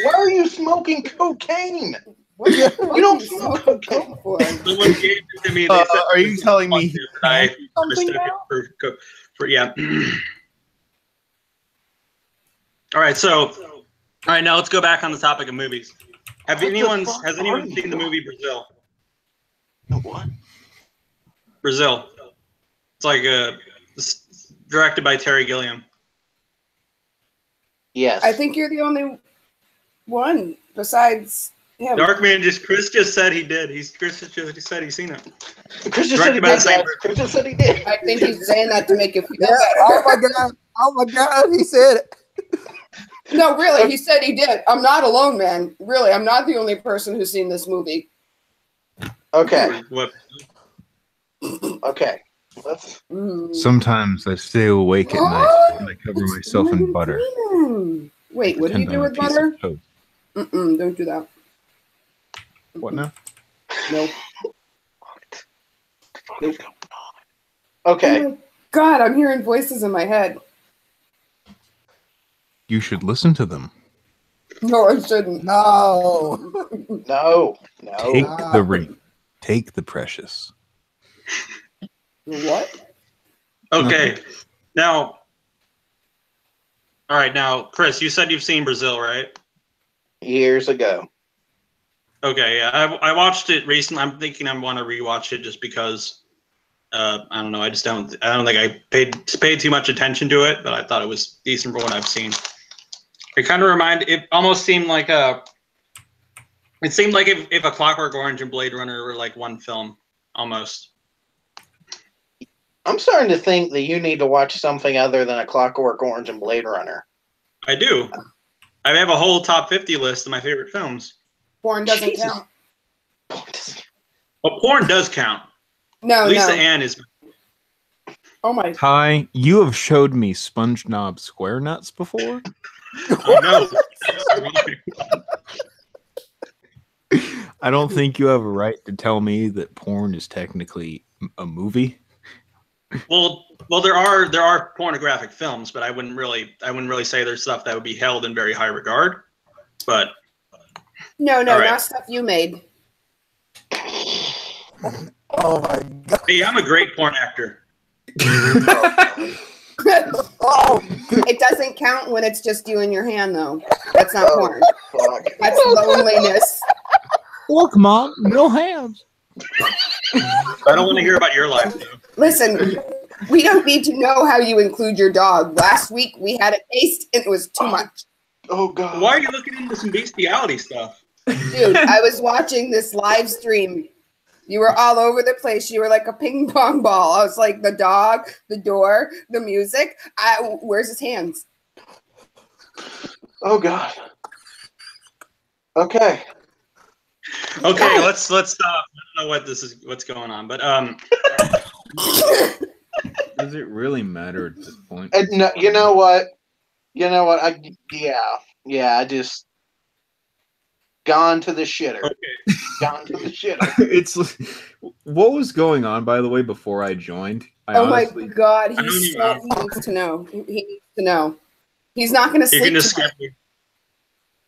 Why are you smoking cocaine? What the fuck You don't are smoke smoking cocaine. coke for? Someone gave it to me. They said Are you telling me that I something mistook it now? for yeah. All right, so now let's go back on the topic of movies. Has What the anyone fuck has are anyone you seen the doing? movie Brazil? What? Brazil. It's like it's directed by Terry Gilliam. Yes. I think you're the only one besides him. Chris just said he did. Chris just said he's seen it. Chris just said he Directed by the did. same Guys. Chris just said he did. I think he's saying that to make you feel Yeah. better. Oh my god! He said it. No, really, he said he did. I'm not alone, man. Really, I'm not the only person who's seen this movie. Okay. What? Okay. Let's. Sometimes I stay awake at night and I cover myself in butter. Wait, what do you Pretend do I'm a with piece butter? of toast. Don't do that. What now? Nope. Okay. Oh my God, I'm hearing voices in my head. You should listen to them. No, I shouldn't. No. No. Take No. the ring. Take the precious. What? Okay. Now, all right. Now, Chris, you said you've seen Brazil, right? Years ago. Okay. Yeah, I watched it recently. I'm thinking I want to rewatch it just because. I don't know. I don't think I paid too much attention to it, but I thought it was decent for what I've seen. It almost seemed like it seemed like if a Clockwork Orange and Blade Runner were like one film, almost. I'm starting to think that you need to watch something other than A Clockwork Orange and Blade Runner. I do. I have a whole top 50 list of my favorite films. Porn doesn't Jesus. count. Well, porn does count. No, Lisa no. Ann is. Oh my. Ty, you have showed me SpongeBob Square Nuts before. No. I don't think you have a right to tell me that porn is technically a movie. Well, there are pornographic films, but I wouldn't really say there's stuff that would be held in very high regard. But No, All right. not stuff you made. Oh my god. hey, I'm a great porn actor. Oh. It doesn't count when it's just you and your hand, though. That's not porn. Fuck. That's loneliness. Look, Mom, no hands. I don't want to hear about your life, though. Listen, we don't need to know how you include your dog. Last week we had a taste and it was too much. Oh god. Why are you looking into some bestiality stuff? Dude, I was watching this live stream. You were all over the place. You were like a ping pong ball. I was like the dog, the door, the music. Where's his hands? Oh god. Okay. Okay, let's stop. I don't know what's going on, but Does it really matter at this point? No, you know what? I just gone to the shitter. okay. Gone to the shitter. It's what was going on, by the way, before I joined. Oh my god, I don't he even needs to know. He needs to know. He's not going to You sleep can just tonight. skip.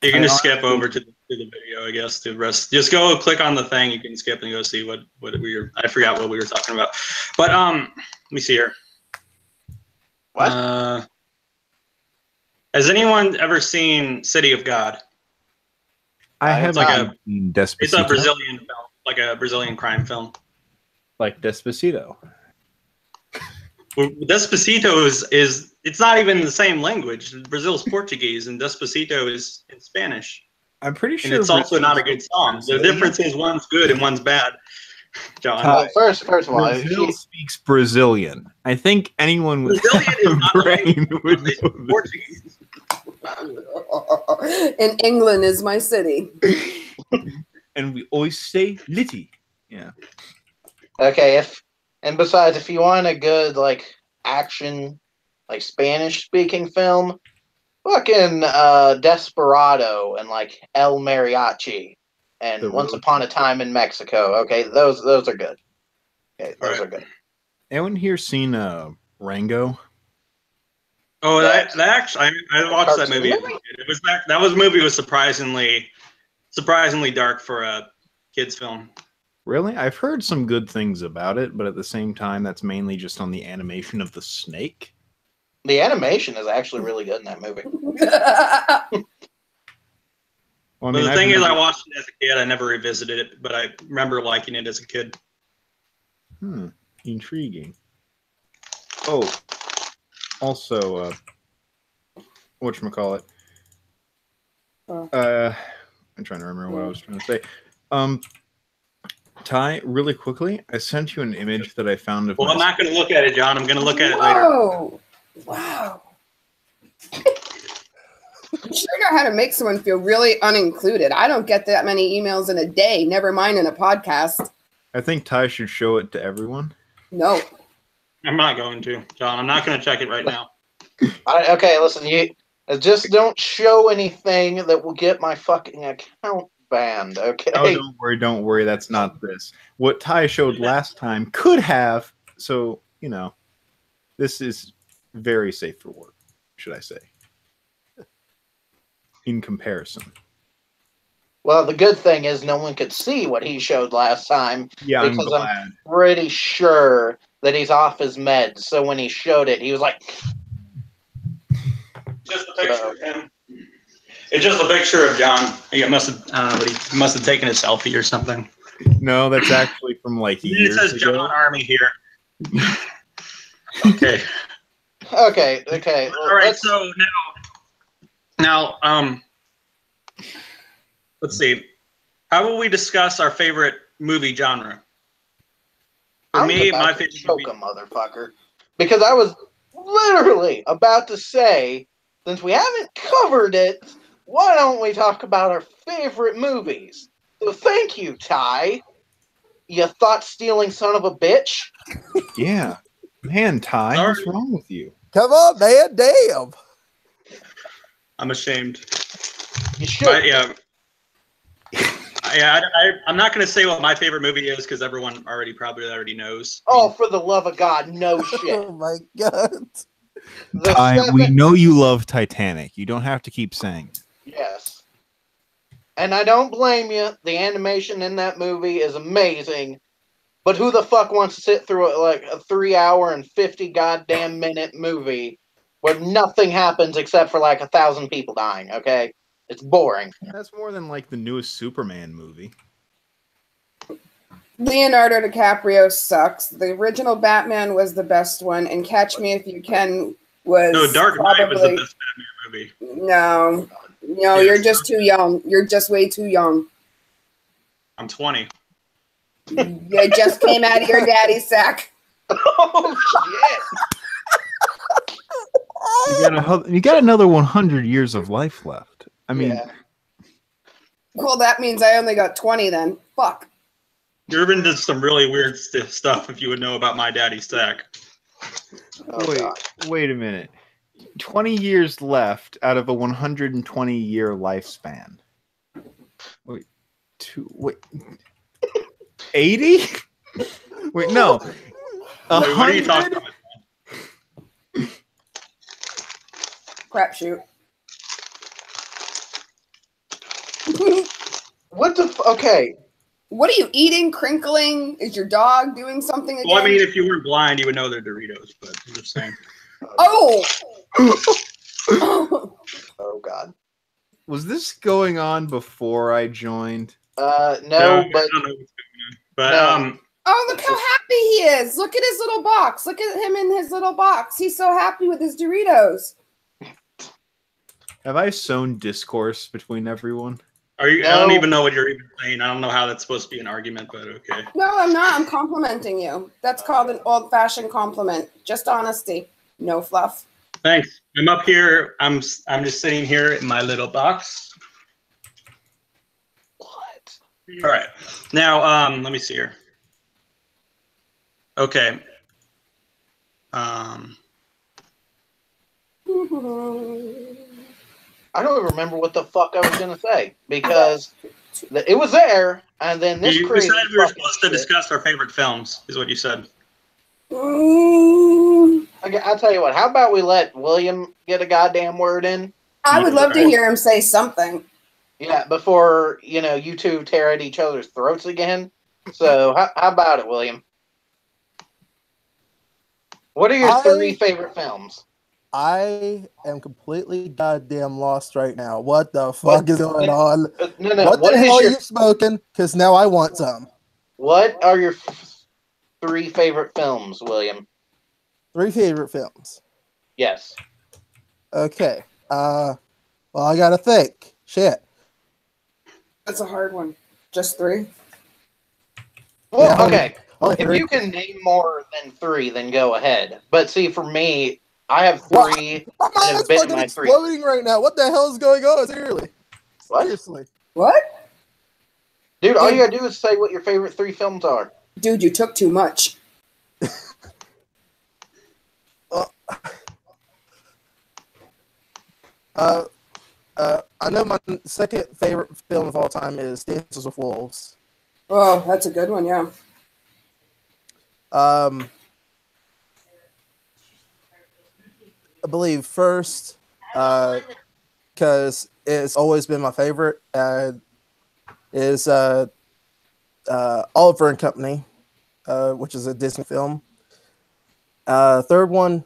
You can just skip over to the video, I guess. To rest, just go click on the thing. You can skip and go see what we were. I forgot what we were talking about, but let me see here. What? Has anyone ever seen City of God? I It's haven't like seen Despacito. It's a Brazilian film. like a Brazilian crime film. Like Despacito. Well, Despacito is it's not even the same language. Brazil's Portuguese and Despacito is in Spanish. I'm pretty And sure it's also not a good song. The difference is one's good and one's bad. John. Well, first of all, if Brazil you, speaks Brazilian. I think anyone with Brazilian is a not a brain language. would know It's this. Portuguese. And England is my city. And we always say litty. Yeah. okay, and besides, if you want a good like action, like Spanish speaking film, fucking Desperado and like El Mariachi and The Once real- Upon a Time in Mexico. Okay, those are good. Okay, those are good. Anyone here seen Rango? Oh, that actually, I watched that movie. Cartoon movie? It was that movie was surprisingly dark for a kids film. Really? I've heard some good things about it, but at the same time, that's mainly just on the animation of the snake. The animation is actually really good in that movie. Well, But the I've thing is, never- I watched it as a kid. I never revisited it, but I remember liking it as a kid. Intriguing. Oh, also, whatchamacallit? I'm trying to remember what I was trying to say. Ty, really quickly, I sent you an image that I found of. Well, I'm not going to look at it, John. I'm going to look at it later. Whoa! Wow. You sure know how to make someone feel really unincluded. I don't get that many emails in a day, never mind in a podcast. I think Ty should show it to everyone. No. I'm not going to, John. I'm not going to check it right now. Okay, listen, you just don't show anything that will get my fucking account banned. Okay. Oh, don't worry. That's not this. What Ty showed last time could have. So this is very safe for work, should I say? In comparison. Well, the good thing is no one could see what he showed last time. Yeah, I'm Because glad. Pretty sure that he's off his meds. So when he showed it, he was like, Just a picture of him. It's just a picture of John. He must have, I don't know, but he must have taken a selfie or something. No, that's actually from like It years says ago. John Army here. Okay. okay. All right. So now, let's see. How will we discuss our favorite movie genre? For I'm me, about my to favorite choke movie. a motherfucker. Because I was literally about to say, since we haven't covered it, why don't we talk about our favorite movies? So thank you, Ty. You thought-stealing son of a bitch. Yeah. Man, Ty, Sorry. what's wrong with you? Come on, man. Damn. I'm ashamed. You should. But yeah. I'm not going to say what my favorite movie is because everyone probably already knows. Oh, for the love of God, no shit. Oh my god. The Ty, we seven- know you love Titanic. You don't have to keep saying it. Yes. And I don't blame you. The animation in that movie is amazing. But who the fuck wants to sit through a 3-hour and 50 goddamn minute movie where nothing happens except for 1,000 people dying, okay? It's boring. That's more than like the newest Superman movie. Leonardo DiCaprio sucks. The original Batman was the best one, and Catch Me If You Can was No, Dark Knight was the probably- best Batman movie. No, Yes. you're just too young. You're just way too young. I'm 20. You just came out of your daddy's sack. Oh, shit. You got another 100 years of life left. I mean, Yeah. Well, that means I only got 20 then. Fuck. You're into some really weird stuff if you would know about my daddy's sack. Oh, God. wait a minute. 20 years left out of a 120-year lifespan. Wait, 80? Wait, no. Wait, what are you talking 100? about? Crapshoot. What the okay. What are you eating? Crinkling? Is your dog doing something again? Well, I mean, if you weren't blind, you would know they're Doritos, but I'm just saying. Oh! Oh, God. Was this going on before I joined? No, I but don't know what's going But No. Oh, look how happy he is. Look at his little box. Look at him in his little box. He's so happy with his Doritos. Have I sown discourse between everyone? are you? I No. don't even know what you're even saying. I don't know how that's supposed to be an argument, but okay. No, I'm not. I'm complimenting you. That's called an old-fashioned compliment. Just honesty. No fluff. Thanks. I'm up here. I'm just sitting here in my little box. What? All right. Now, let me see here. Okay. I don't even remember what the fuck I was gonna say because it was there, and then this You created said we were fucking supposed to shit. discuss our favorite films, is what you said. Okay, I'll tell you what. How about we let William get a goddamn word in? I would love to hear him say something. Yeah, before you two tear at each other's throats again. So how about it, William? What are your three favorite films? I am completely goddamn lost right now. What the fuck is going on? No. What the hell are you smoking? Because now I want some. What are your three favorite films, William? 3 favorite films. Yes. Okay. Well, I gotta think. Shit. That's a hard one. Just 3? Well, Yeah, okay. only If 3. you can name more than 3, then go ahead. But see, for me, I have 3 My that have mind's been fucking my 3. exploding right now. What the hell is going on? Seriously. What? Seriously. What? Dude, all you gotta do is say what your favorite 3 films are. Dude, you took too much. I know my second favorite film of all time is Dances with Wolves. Oh, that's a good one, yeah. I believe first, because it's always been my favorite, is Oliver and Company, which is a Disney film. Third one,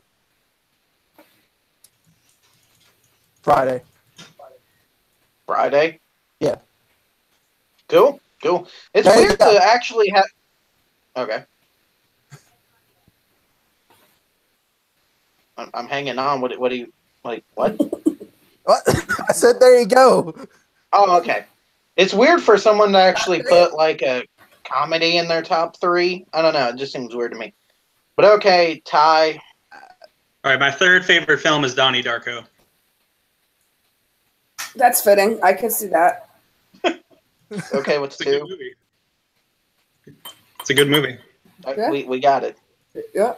Friday. Friday? Yeah. Cool. It's There you weird go. to actually have... Okay. I'm hanging on. What do you... Like, what? What? I said, there you go. Oh, okay. It's weird for someone to actually put, like, a comedy in their top 3. I don't know. It just seems weird to me. But okay, Ty. All right, my third favorite film is Donnie Darko. That's fitting. I can see that. Okay, what's It's a good 2? movie. It's a good movie. Yeah. We got it. Yeah.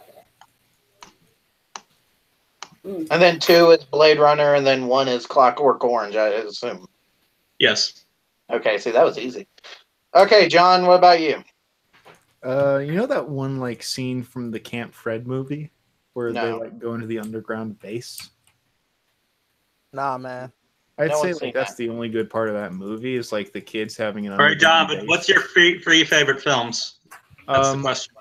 And then 2 is Blade Runner, and then 1 is Clockwork Orange, I assume. Yes. Okay, see, that was easy. Okay, John, what about you? You know that one like scene from the Camp Fred movie where they No. like go into the underground base? Nah, man. I'd No say one's seen like that's that. the only good part of that movie is like the kids having an All right, John, underground but base. what's your three favorite films? That's the question.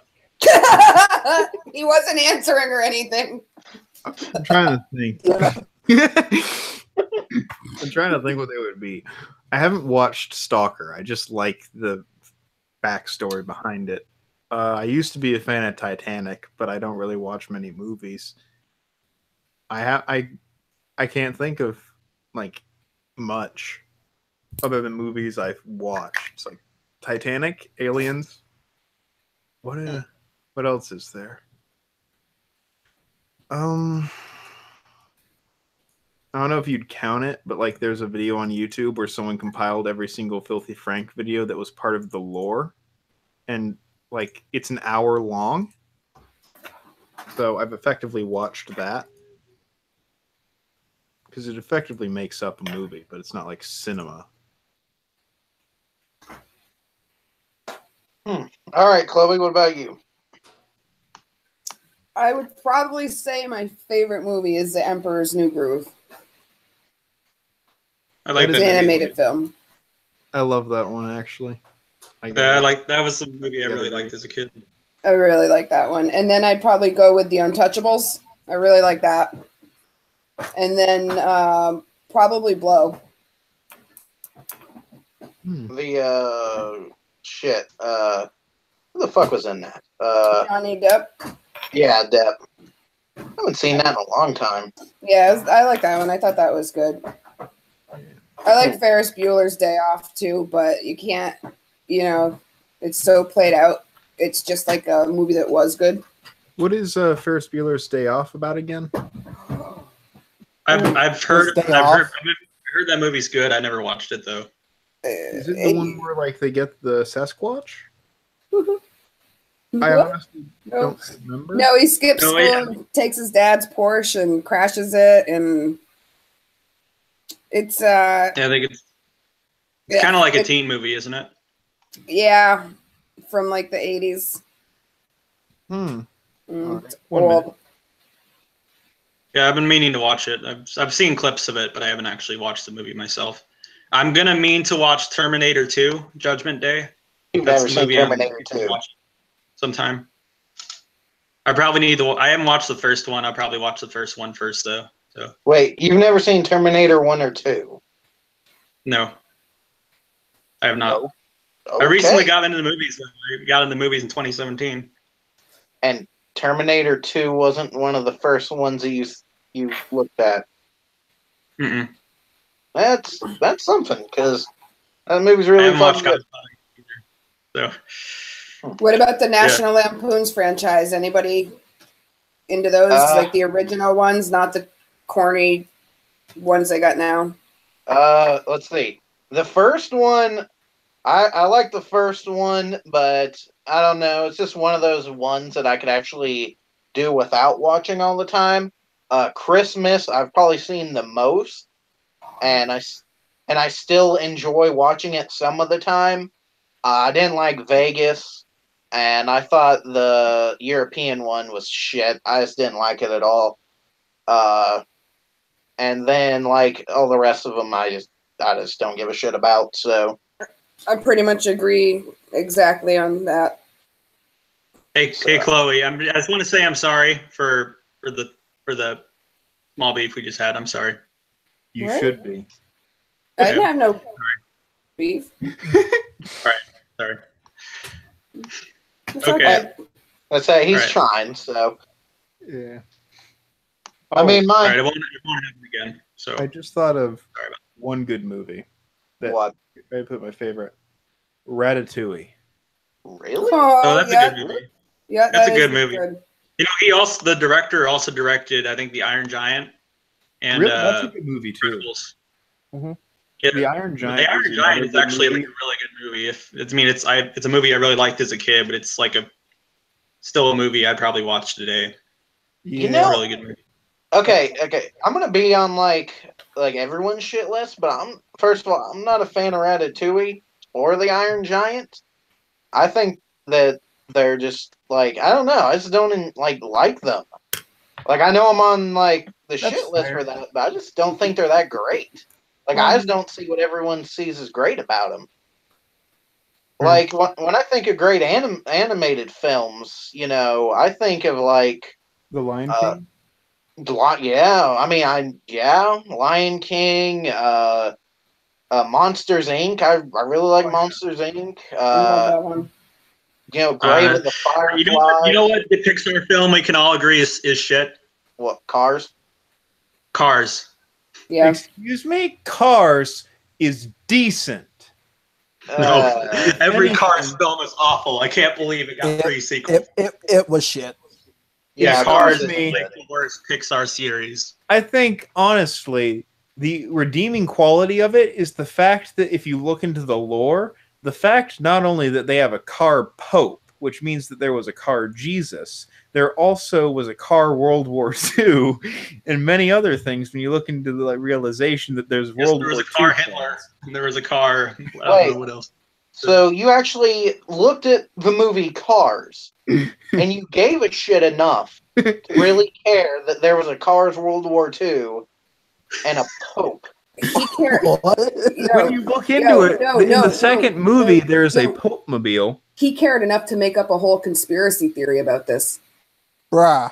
He wasn't answering or anything. I'm trying to think. Yeah. I'm trying to think what they would be. I haven't watched Stalker. I just like the backstory behind it. I used to be a fan of Titanic, but I don't really watch many movies. I can't think of like much other than movies I've watched. It's like Titanic, Aliens. What else is there? I don't know if you'd count it, but like there's a video on YouTube where someone compiled every single Filthy Frank video that was part of the lore, and like it's an hour long. So I've effectively watched that because it effectively makes up a movie, but it's not like cinema. All right, Chloe, what about you? I would probably say my favorite movie is The Emperor's New Groove. I like It's that an movie. animated film. I love that one actually. That was the movie I really liked as a kid. I really like that one. And then I'd probably go with The Untouchables. I really like that. And then probably Blow. The Who the fuck was in that? Johnny Depp. Yeah, Depp. I haven't seen that in a long time. Yeah, I like that one. I thought that was good. I like Ferris Bueller's Day Off too, but you can't, it's so played out. It's just like a movie that was good. What is Ferris Bueller's Day Off about again? I've heard that movie's good. I never watched it though. Is it the one where like they get the Sasquatch? I honestly don't remember. No, he skips school, takes his dad's Porsche and crashes it, and it's I think it's kind of like a teen movie, isn't it? Yeah, from like the 80s. Right. Old. Yeah, I've been meaning to watch it. I've seen clips of it, but I haven't actually watched the movie myself. I'm gonna mean to watch Terminator 2: Judgment Day. You've never seen Terminator 2. Sometime. I probably need to. I haven't watched the first one. I'll probably watch the first one first, though. So. Wait, you've never seen Terminator 1 or 2? No, I have not. No. Okay. I recently got into the movies. I got into the movies in 2017. And Terminator 2 wasn't one of the first ones that you looked at. Mm-mm. That's something, because that movie's really fucking good. So. What about the National Lampoon's franchise? Anybody into those? Like the original ones, not the corny ones they got now? Let's see. The first one, I like the first one, but I don't know. It's just one of those ones that I could actually do without watching all the time. Christmas, I've probably seen the most, and I still enjoy watching it some of the time. I didn't like Vegas. And I thought the European one was shit. I just didn't like it at all. And then like all the rest of them, I just don't give a shit about. So I pretty much agree exactly on that. Hey, Chloe. I just want to say I'm sorry for the small beef we just had. I'm sorry. You should be. I didn't have no beef. All right. Sorry. Okay. Let's say he's trying, so. Yeah. I mean, All right, it won't happen again. So I just thought of one good movie. What? I put my favorite. Ratatouille. Really? Oh, that's a good movie. Yeah, that's a good movie. Good. The director also directed, I think, The Iron Giant. And really? That's a good movie too. Mm-hmm. The Iron Giant. The Iron Giant is actually like a really good movie. It's a movie I really liked as a kid, but it's like still a movie I'd probably watch today. Yeah. It's a really good movie. Okay. I'm gonna be on like everyone's shit list, but first of all, I'm not a fan of Ratatouille or The Iron Giant. I think that they're just like, I don't know. I just don't like them. Like, I know I'm on like the shit list for that, but I just don't think they're that great. Like, I just don't see what everyone sees as great about them. Like, when I think of great animated films, I think of like The Lion King. Lion King, Monsters Inc. I really like Monsters Inc. That one. Grave of the Firefly. You know what? The Pixar film we can all agree is shit. What, Cars? Cars. Yeah. Excuse me? Cars is decent. No, every Cars film is awful. I can't believe it got 3 sequels. It was shit. Yeah, Cars is like the worst Pixar series. I think, honestly, the redeeming quality of it is the fact that if you look into the lore, the fact not only that they have a car pope, which means that there was a car Jesus, there also was a car World War II, and many other things when you look into the realization that there's World War II. There was a car Hitler, and there was a car, I don't know what else. So you actually looked at the movie Cars, and you gave a shit enough to really care that there was a Cars World War II and a Pope. He cared. When you look into it, in the second movie, there's a Pope-mobile. He cared enough to make up a whole conspiracy theory about this. Bruh.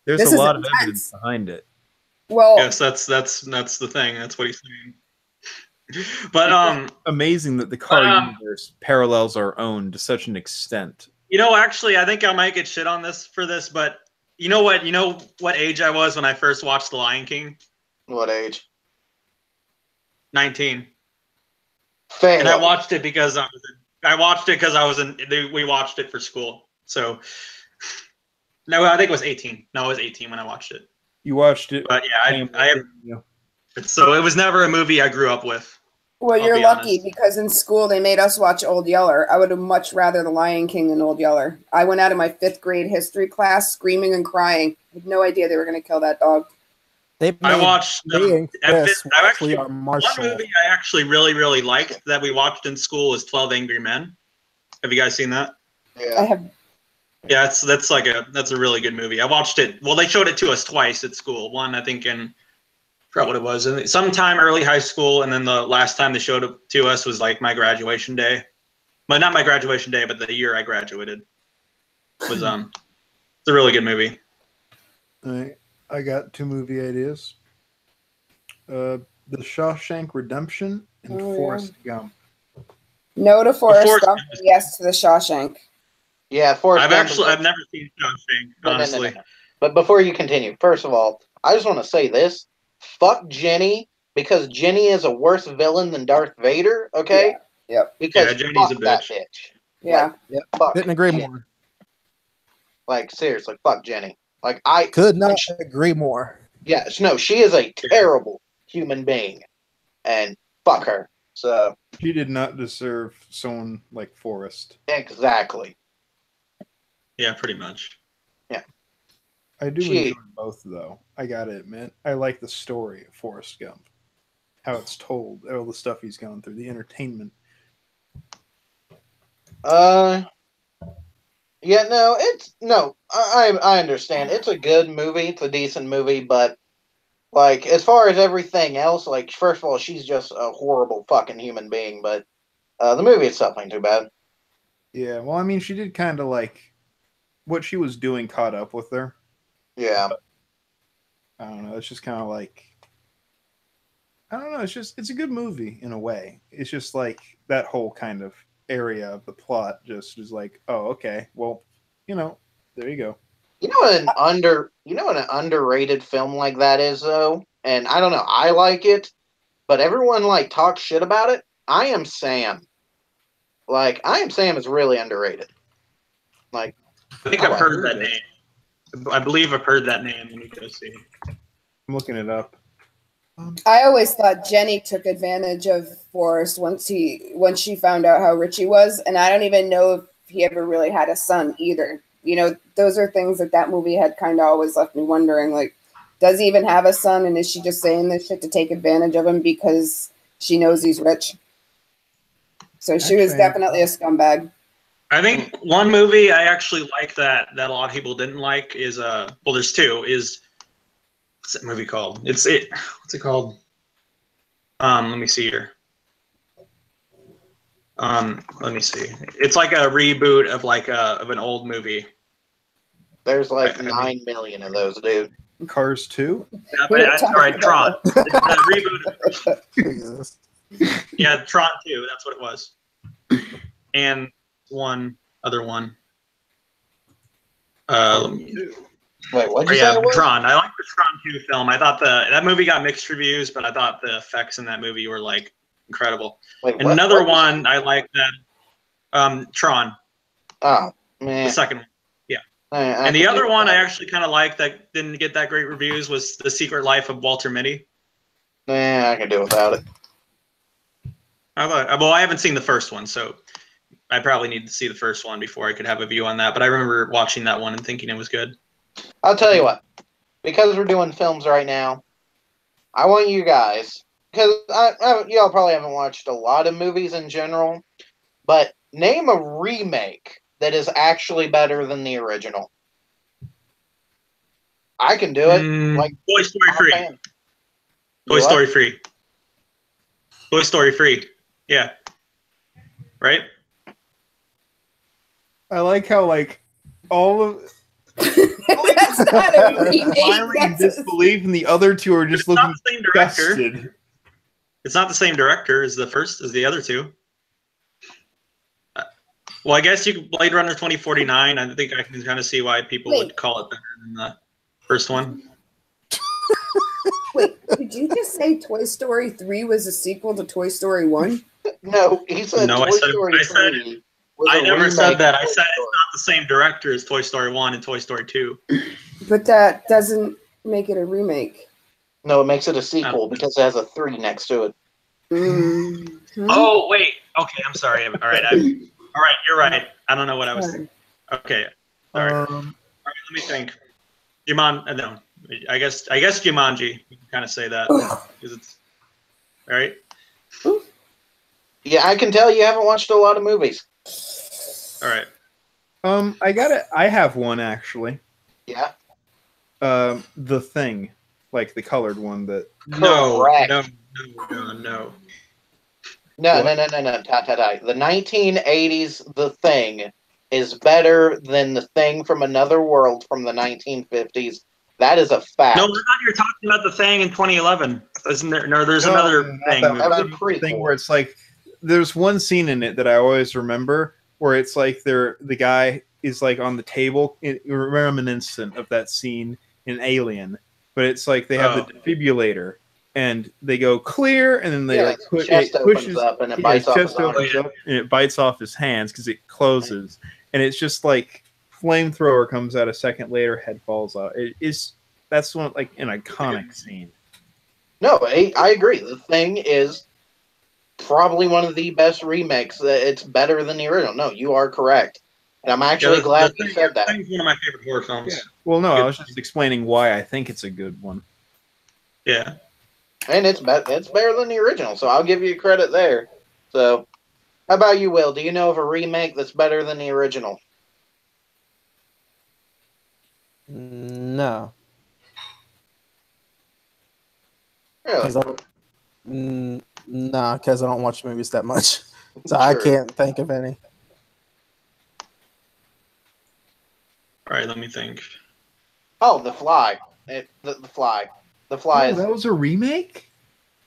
There's a lot of evidence behind it. Well, yes, that's the thing. That's what he's saying. But it's amazing that the car universe parallels our own to such an extent. Actually, I think I might get shit on this for this, but you know what? You know what age I was when I first watched The Lion King? What age? 19. Fail. And I watched it because we watched it for school. So no, I think it was 18. No, it was 18 when I watched it. You watched it, but yeah, so it was never a movie I grew up with. Well, you're lucky because in school they made us watch Old Yeller. I would have much rather The Lion King than Old Yeller. I went out of my 5th grade history class screaming and crying. I had no idea they were going to kill that dog. I watched one movie I actually really, really liked that we watched in school is 12 Angry Men. Have you guys seen that? Yeah. I have. Yeah, that's a really good movie. I watched it. Well, they showed it to us twice at school. One, I think, I forgot what it was. Sometime early high school, and then the last time they showed it to us was like my graduation day. But not my graduation day, but the year I graduated. It's a really good movie. All right. I got 2 movie ideas. The Shawshank Redemption and Forrest Gump. No to Forrest Gump, yes to the Shawshank. Yeah, Forrest Gump. I've never seen Shawshank, honestly. No. But before you continue, first of all, I just want to say this. Fuck Jenny, because Jenny is a worse villain than Darth Vader, okay? Yeah. Yep. Because Jenny's a bitch. That bitch. Yeah. Fuck. Couldn't agree more. Like, seriously, fuck Jenny. Like, I could not agree more. Yes, no, she is a terrible human being, and fuck her. So she did not deserve someone like Forrest. Exactly. Yeah, pretty much. Yeah. I do enjoy both, though. I gotta admit, I like the story of Forrest Gump, how it's told, all the stuff he's gone through, the entertainment. Yeah, I understand. It's a good movie. It's a decent movie, but like as far as everything else, like first of all, she's just a horrible fucking human being. But the movie itself ain't too bad. Yeah, well, I mean, she did kind of like what she was doing caught up with her. Yeah. But, I don't know. It's just kind of like I don't know. It's a good movie in a way. It's just like that whole kind of area of the plot just is like, oh, okay, well, there you go. You know what an underrated film like that is though, and I don't know, I like it, but everyone like talks shit about it. I Am Sam. Like, I Am Sam is really underrated. Like, I think I've heard that name. I believe I've heard that name. Let me go see. I'm looking it up. I always thought Jenny took advantage of Forrest once she found out how rich he was, and I don't even know if he ever really had a son either. Those are things that movie had kind of always left me wondering, like, does he even have a son, and is she just saying this shit to take advantage of him because she knows he's rich? So she was definitely a scumbag. I think one movie I actually like that a lot of people didn't like is there's 2 is. What's that movie called? What's it called? Let me see here. Let me see. It's like a reboot of of an old movie. There's like 9 million of those, dude. Cars 2? Yeah, all right, Tron. It's a reboot of yeah, Tron 2. That's what it was. And one other one. Wait, what'd you say? It was? Tron. I like the Tron 2 film. I thought that movie got mixed reviews, but I thought the effects in that movie were like incredible. Wait, and another one I like that Tron. Oh, man. The second one. Yeah. And the other one I actually kind of liked that didn't get that great reviews was The Secret Life of Walter Mitty. Nah, I can do without it. I haven't seen the first one, so I probably need to see the first one before I could have a view on that. But I remember watching that one and thinking it was good. I'll tell you what, because we're doing films right now, I want you guys, because y'all probably haven't watched a lot of movies in general, but name a remake that is actually better than the original. I can do it. Like Toy Story 3. Toy Story 3. Toy Story 3. Yeah. Right? I like how all of that's not a remake. And disbelief, and the other 2 are just looking disgusted. It's not the same director as the other 2. Well, I guess Blade Runner 2049. I think I can kind of see why people would call it better than the first one. Wait, did you just say Toy Story 3 was a sequel to Toy Story 1? No, he said No, Toy Story 3 was I a never said remake that. of I Toy said Story. it's not the same director as Toy Story 1 and Toy Story 2. But that doesn't make it a remake. No, it makes it a sequel because it has a 3 next to it. Mm-hmm. Oh, wait. Okay, I'm sorry. All right. All right, you're right. I don't know what I was thinking. Okay. Sorry. All right, let me think. No. I guess Jumanji. You can kind of say that because it's all right. Yeah, I can tell you haven't watched a lot of movies. All right. I have one actually. Yeah. The Thing, like the colored one that. Correct. No. No. The 1980s The Thing is better than The Thing from Another World from the 1950s. That is a fact. No, I thought you were talking about The Thing in 2011. Isn't there? No, there's another thing. That was a prequel. Thing where it's like there's one scene in it that I always remember where it's like the guy is like on the table. Reminiscent of that scene in Alien, but it's like they have the defibrillator. And they go clear, and then they his chest opens up, and it bites off his arm. And it bites off his hands because it closes, and it's just like flamethrower comes out a second later, head falls out. That's one like an iconic scene. No, I agree. The Thing is probably one of the best remakes. It's better than the original. No, you are correct, and I'm actually glad you said that. It's one of my favorite horror films. Yeah. Well, no, I was just explaining why I think it's a good one. Yeah. And it's better than the original, so I'll give you credit there. So, how about you, Will? Do you know of a remake that's better than the original? No. Really? No, because I don't watch movies that much, so Sure. I can't think of any. All right, let me think. Oh, The Fly. The Fly. The Fly. That was a remake?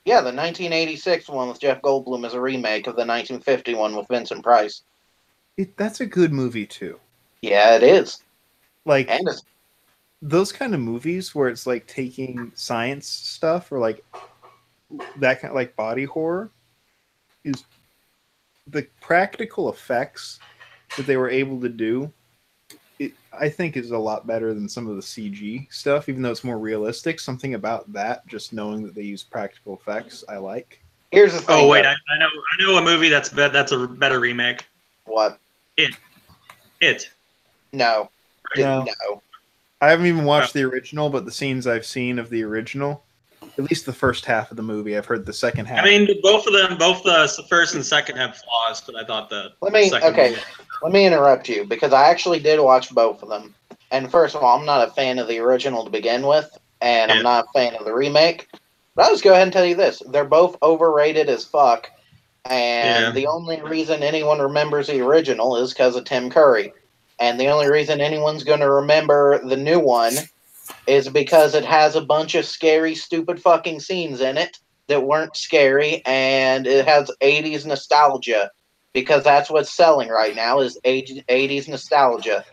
Yeah, the 1986 one with Jeff Goldblum is a remake of the 1950 one with Vincent Price. That's a good movie too. Yeah, it is. Like And it's, those kind of movies where it's like taking science stuff or like that kind of like body horror is the practical effects that they were able to do. I think is a lot better than some of the CG stuff, even though it's more realistic. Something about that, just knowing that they use practical effects, I like. here's the thing. Oh wait, I know a movie that's a better remake. What? It. No. No. No. I haven't even watched the original, but the scenes I've seen of the original, at least the first half of the movie, I've heard the second half. I mean, both of them, both the first and second have flaws, but I thought the second one. Let me interrupt you because I actually did watch both of them. And first of all, I'm not a fan of the original to begin with, and I'm not a fan of the remake. But I'll just go ahead and tell you this. They're both overrated as fuck, and the only reason anyone remembers the original is because of Tim Curry. And the only reason anyone's going to remember the new one is because it has a bunch of scary, stupid fucking scenes in it that weren't scary, and it has 80s nostalgia. Because that's what's selling right now is 80s nostalgia.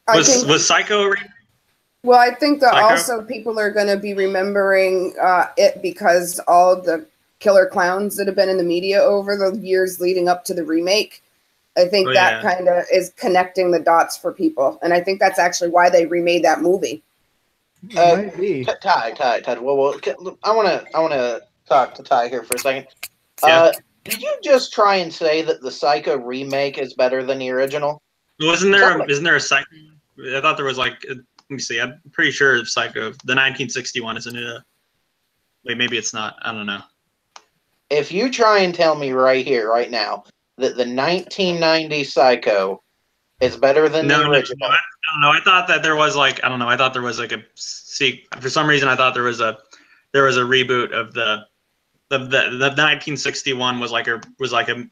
Was Psycho a remake? Well, I think that Psycho? also people are going to be remembering it because all the killer clowns that have been in the media over the years leading up to the remake. I think that kind of is connecting the dots for people. And I think that's actually why they remade that movie. Might be. Ty. Well, I want to talk to Ty here for a second. Did you just try and say that the Psycho remake is better than the original? Isn't there a Psycho? I thought there was like. Let me see. I'm pretty sure Psycho, the 1961, isn't it? Wait, maybe it's not. I don't know. If you try and tell me right here, right now, that the 1990 Psycho is better than the original. I don't know. I thought that there was like I thought there was like a for some reason I thought there was a reboot of the 1961 was like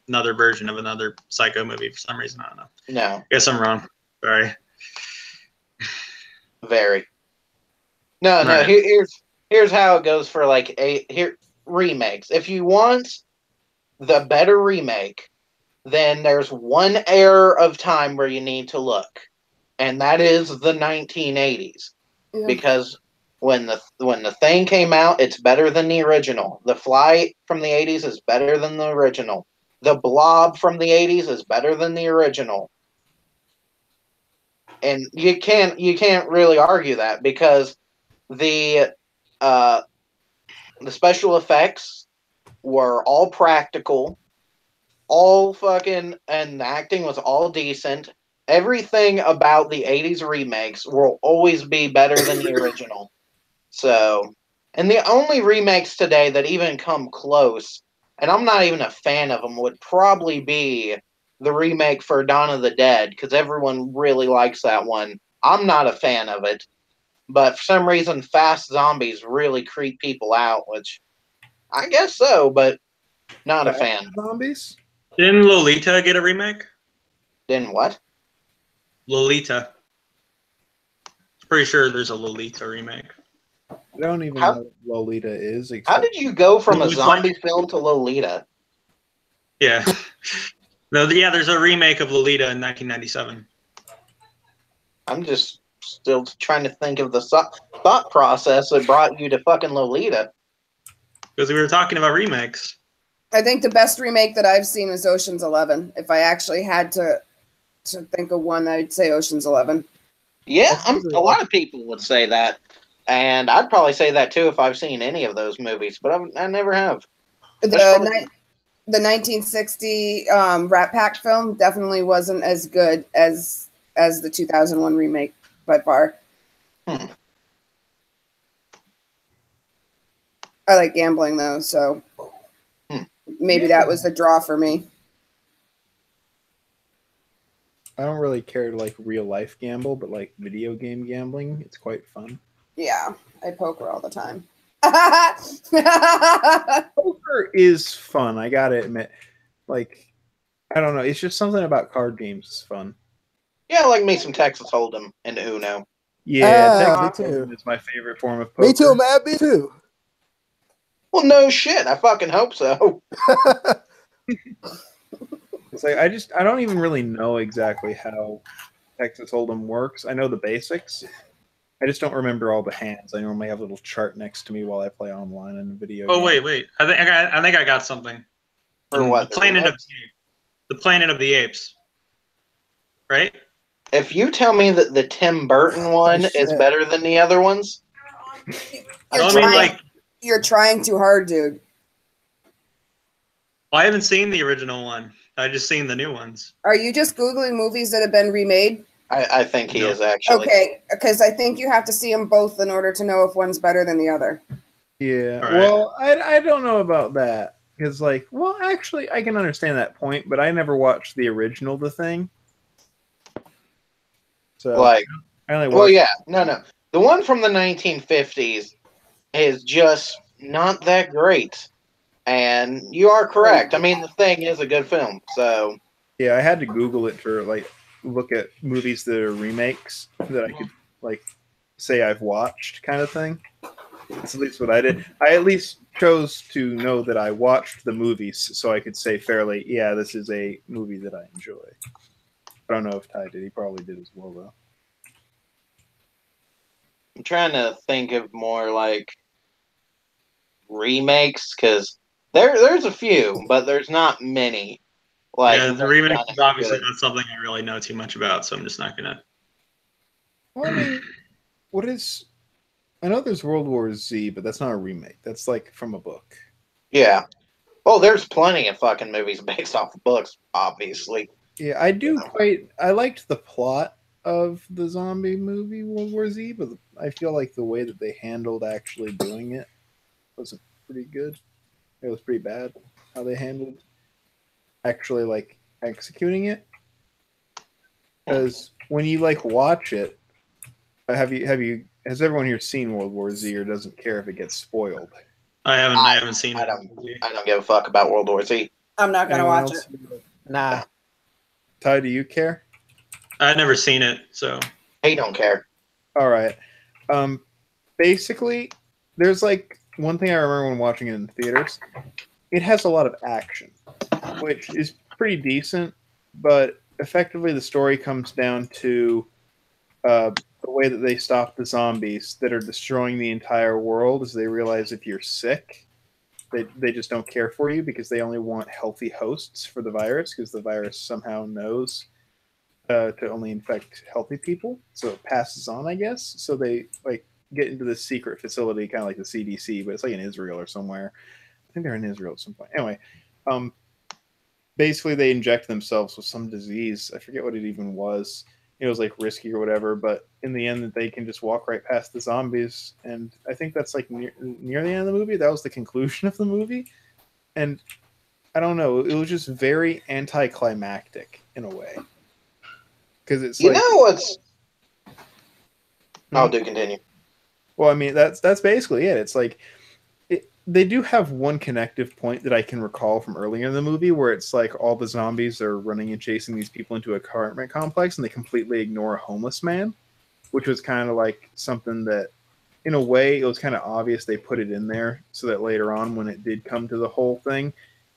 another version of another Psycho movie for some reason. I don't know. No. I guess I'm wrong. Sorry. Very. No. Right. Here's how it goes for like remakes. If you want the better remake, then there's one era of time where you need to look, and that is the 1980s. Yeah. Because when the thing came out, it's better than the original. The Fly from the 80s is better than the original. The Blob from the 80s is better than the original. And you can't really argue that, because the special effects were all practical, all fucking, and the acting was all decent. Everything about the 80s remakes will always be better than the original. So, and the only remakes today that even come close, and I'm not even a fan of them, would probably be the remake for Dawn of the Dead, because everyone really likes that one. I'm not a fan of it, but for some reason, fast zombies really creep people out, which I guess so, but not a fan. Zombies? Didn't Lolita get a remake? Then what? Lolita. Pretty sure there's a Lolita remake. I don't even How- know what Lolita is. How Except did you go from a It's zombie film to Lolita? Yeah. No, yeah, there's a remake of Lolita in 1997. I'm just still trying to think of the thought process that brought you to fucking Lolita. Because we were talking about remakes. I think the best remake that I've seen is Ocean's 11. If I actually had to think of one, I'd say Ocean's 11. Yeah, a lot of people would say that, and I'd probably say that too if I've seen any of those movies, but I never have. The 1960 Rat Pack film definitely wasn't as good as the 2001 remake by far. Hmm. I like gambling though, so maybe that was the draw for me. I don't really care to like real life gamble, but like video game gambling, it's quite fun. Yeah, I poker all the time. Poker is fun, I gotta admit. Like, I don't know, it's just something about card games is fun. Yeah, I like me some Texas Hold'em and Uno. Yeah, me Texas too. Hold'em is my favorite form of poker. Me too, man. Me too. Well, no shit, I fucking hope so. It's like I don't even really know exactly how Texas Hold'em works. I know the basics. I just don't remember all the hands. I normally have a little chart next to me while I play online in a video. Oh game. wait! I think I got something. For what? The Planet of the Apes. Right? If you tell me that the Tim Burton one is shit. better than the other ones, You're trying too hard, dude. Well, I haven't seen the original one. I just seen the new ones. Are you just Googling movies that have been remade? I think he No. is actually. Okay, because I think you have to see them both in order to know if one's better than the other. Yeah. All right. Well, I don't know about that because like, well, actually, I can understand that point, but I never watched the original The Thing. So Like, I only watched. well, yeah, no. The one from the 1950s is just not that great. And you are correct. I mean, The Thing is a good film. So, Yeah, I had to Google it to like look at movies that are remakes that I could like say I've watched, kind of thing. That's at least what I did. I at least chose to know that I watched the movies, so I could say fairly, yeah, this is a movie that I enjoy. I don't know if Ty did. He probably did as well, though. I'm trying to think of more like remakes because there's a few, but there's not many. Like, Yeah, the remake is obviously good. not something I really know too much about, so I'm just not gonna. Well, I mean, what is? I know there's World War Z, but that's not a remake. That's like from a book. Yeah. Well, there's plenty of fucking movies based off of books, obviously. Yeah, I do quite. I liked the plot of the zombie movie World War Z, but I feel like the way that they handled actually doing it wasn't pretty good. It was pretty bad how they handled actually like executing it. Because when you like watch it, has everyone here seen World War Z or doesn't care if it gets spoiled? I haven't seen I it. don't give a fuck about World War Z. I'm not gonna Anyone watch else? it. Nah. Ty, do you care? I've never seen it, so He don't care. All right. Basically, there's like one thing I remember when watching it in theaters. It has a lot of action, which is pretty decent, but effectively the story comes down to the way that they stop the zombies that are destroying the entire world is they realize if you're sick, they just don't care for you because they only want healthy hosts for the virus because the virus somehow knows to only infect healthy people. So it passes on, I guess. So they like get into this secret facility, kind of like the CDC, but it's like in Israel or somewhere. I think they're in Israel at some point. Anyway, basically they inject themselves with some disease. I forget what it even was. It was like risky or whatever, but in the end, they can just walk right past the zombies. And I think that's like near the end of the movie. That was the conclusion of the movie. And I don't know. It was just very anticlimactic in a way. Because it's You like, know what's. I'll do continue. well, I mean, that's basically it. It's like they do have one connective point that I can recall from earlier in the movie where it's like all the zombies are running and chasing these people into an apartment complex and they completely ignore a homeless man, which was kind of like something that, in a way, it was kind of obvious they put it in there so that later on when it did come to the whole thing,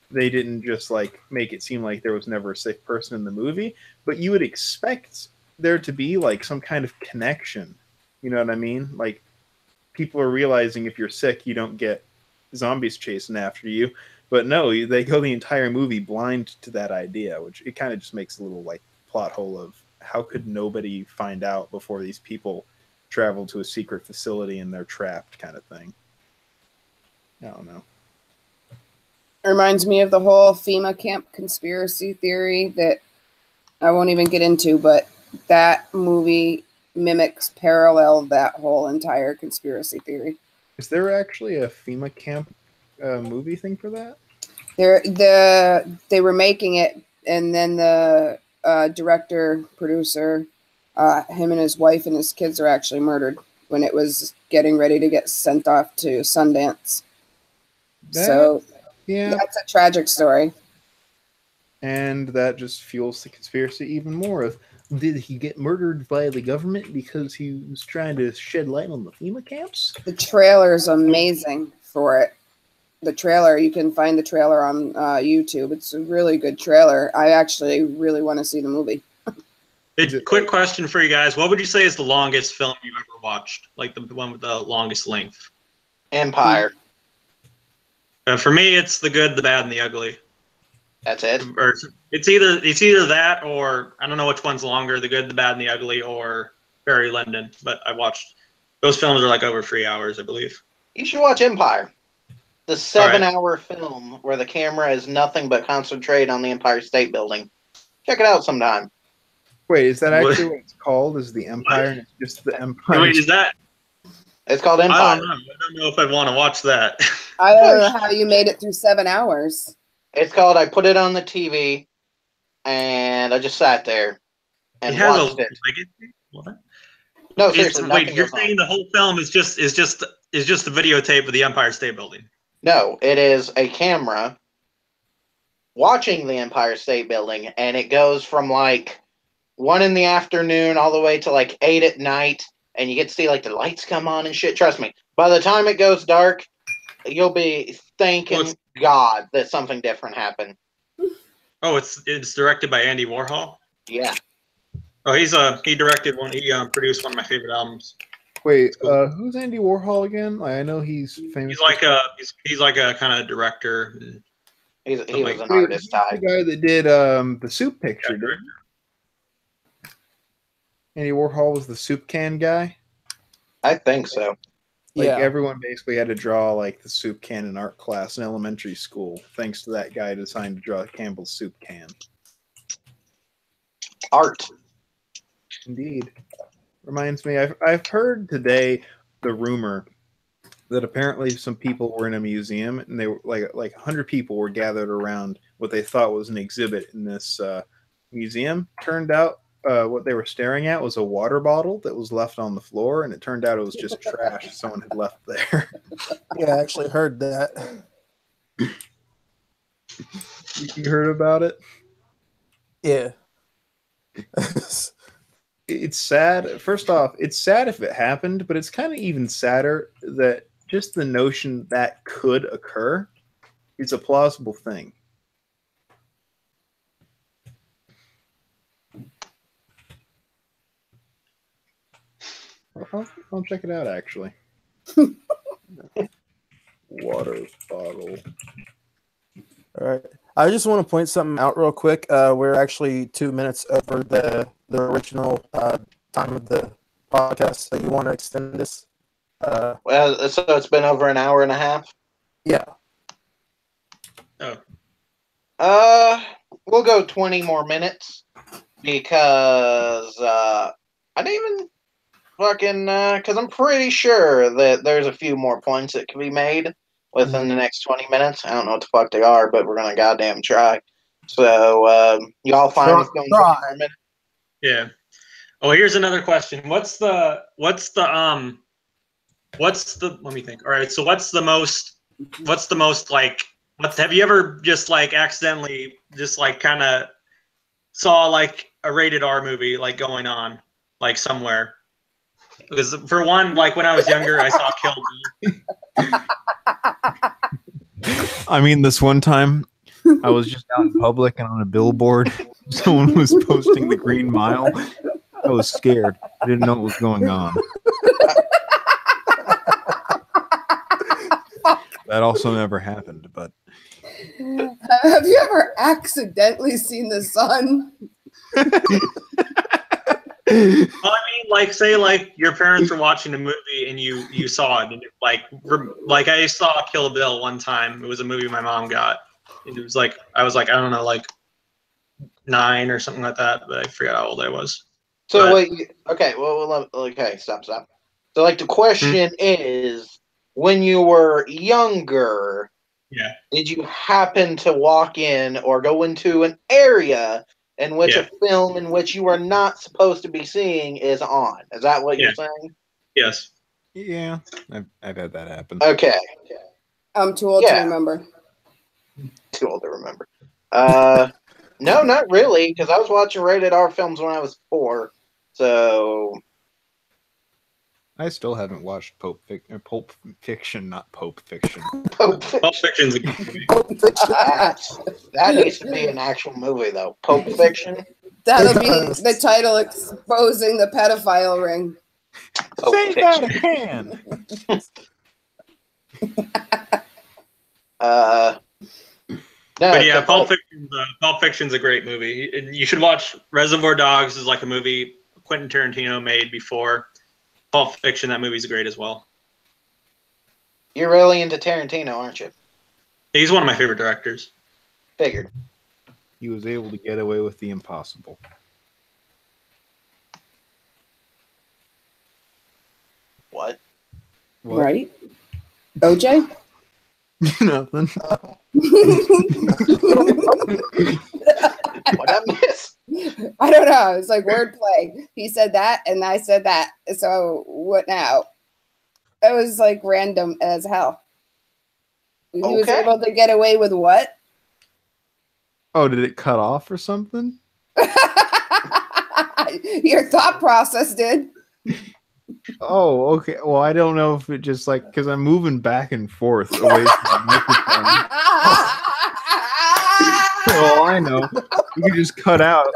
they didn't just like make it seem like there was never a sick person in the movie, but you would expect there to be like some kind of connection. You know what I mean? Like people are realizing if you're sick, you don't get zombies chasing after you, but no, they go the entire movie blind to that idea, which it kind of just makes a little like plot hole of how could nobody find out before these people travel to a secret facility and they're trapped kind of thing. I don't know. It reminds me of the whole FEMA camp conspiracy theory that I won't even get into, but that movie mimics parallel that whole entire conspiracy theory. Is there actually a FEMA camp movie thing for that? They were making it, and then the director, producer, him and his wife and his kids are actually murdered when it was getting ready to get sent off to Sundance. So yeah, that's a tragic story. And that just fuels the conspiracy even more. Did he get murdered by the government because he was trying to shed light on the FEMA camps? The trailer is amazing for it. The trailer, you can find the trailer on YouTube. It's a really good trailer. I actually really want to see the movie. Quick question for you guys. What would you say is the longest film you've ever watched? Like the one with the longest length? Empire. For me, it's The Good, the Bad, and the Ugly. That's it. Or it's either that or I don't know which one's longer, The Good, the Bad, and the Ugly, or Barry Lyndon. But I watched those films are like over 3 hours, I believe. You should watch Empire. The 7-hour film where the camera is nothing but concentrated on the Empire State Building. Check it out sometime. Wait, is that actually what it's called? Is the Empire? And it's just the Empire. Wait, is that? It's called Empire. I don't know if I'd want to watch that. I don't know how you made it through 7 hours. It's called, I put it on the TV, and I just sat there and watched it. What? No, seriously. Wait, you're saying the whole film is just the videotape of the Empire State Building? No, it is a camera watching the Empire State Building, and it goes from like 1 in the afternoon all the way to like 8 at night, and you get to see like the lights come on and shit. Trust me, by the time it goes dark, you'll be thanking God that something different happened. Oh, it's directed by Andy Warhol? Yeah. Oh, he directed one. He produced one of my favorite albums. Wait, who's Andy Warhol again? I know he's famous. He's like a kind of director. He was an artist type. The guy that did the Soup Picture, didn't he? Andy Warhol was the soup can guy. I think so. Like everyone basically had to draw like the soup can in art class in elementary school, thanks to that guy deciding to draw Campbell's soup can. Art. Indeed. Reminds me, I've heard today the rumor that apparently some people were in a museum and they were like 100 people were gathered around what they thought was an exhibit in this museum. Turned out what they were staring at was a water bottle that was left on the floor, and it turned out it was just trash someone had left there. Yeah, I actually heard that. You heard about it? Yeah. It's sad. First off, it's sad if it happened, but it's kind of even sadder that just the notion that could occur is a plausible thing. I'll check it out, actually. Water bottle. All right. I just want to point something out real quick. We're actually 2 minutes over the original time of the podcast. So you want to extend this? Well, so it's been over an hour and a half. Yeah. Oh, We'll go 20 more minutes because I didn't even fucking because I'm pretty sure that there's a few more points that can be made within the next 20 minutes. I don't know what the fuck they are, but we're gonna goddamn try. So y'all fine with going 20 more minutes? yeah. Oh, here's another question. What's the let me think. All right, so what's the most like have you ever just like accidentally just like kind of saw like a rated R movie like going on like somewhere? Because for one, like when I was younger, I saw Kill Bill. I mean, this one time, I was just out in public and on a billboard, someone was posting the Green Mile. I was scared. I didn't know what was going on. That also never happened, but... Have you ever accidentally seen the sun? Well, I mean, like, say, like, your parents were watching a movie and you saw it, and like I saw Kill Bill one time. It was a movie my mom got. And it was like, I was like, I don't know, like 9 or something like that, but I forgot how old I was. So wait, okay, okay, stop. So like the question is, when you were younger, yeah, did you happen to walk in or go into an area in which a film in which you are not supposed to be seeing is on? Is that what you're saying? Yes. Yeah, I've had that happen. Okay. I'm too old to remember. Too old to remember. No, not really, because I was watching rated R films when I was 4. So I still haven't watched Pulp Fiction, not Pope Fiction. Pulp Fiction. Pulp Fiction's a good movie. That needs to be an actual movie, though. Pulp Fiction. That'll be the title, exposing the pedophile ring. Pulp Say Fiction. that again. No, But yeah, Pulp Fiction's a great movie. You should watch Reservoir Dogs. Is like a movie Quentin Tarantino made before Pulp Fiction. That movie's great as well. You're really into Tarantino, aren't you? He's one of my favorite directors. Figured. He was able to get away with the impossible. What? Right? OJ? Nothing. What I miss? I don't know. It's like wordplay. He said that, and I said that. So what now? It was like random as hell. He was able to get away with what? Oh, did it cut off or something? Your thought process did. Oh, okay. Well, I don't know if it just like because I'm moving back and forth away from the microphone. Oh, I know. You can just cut out.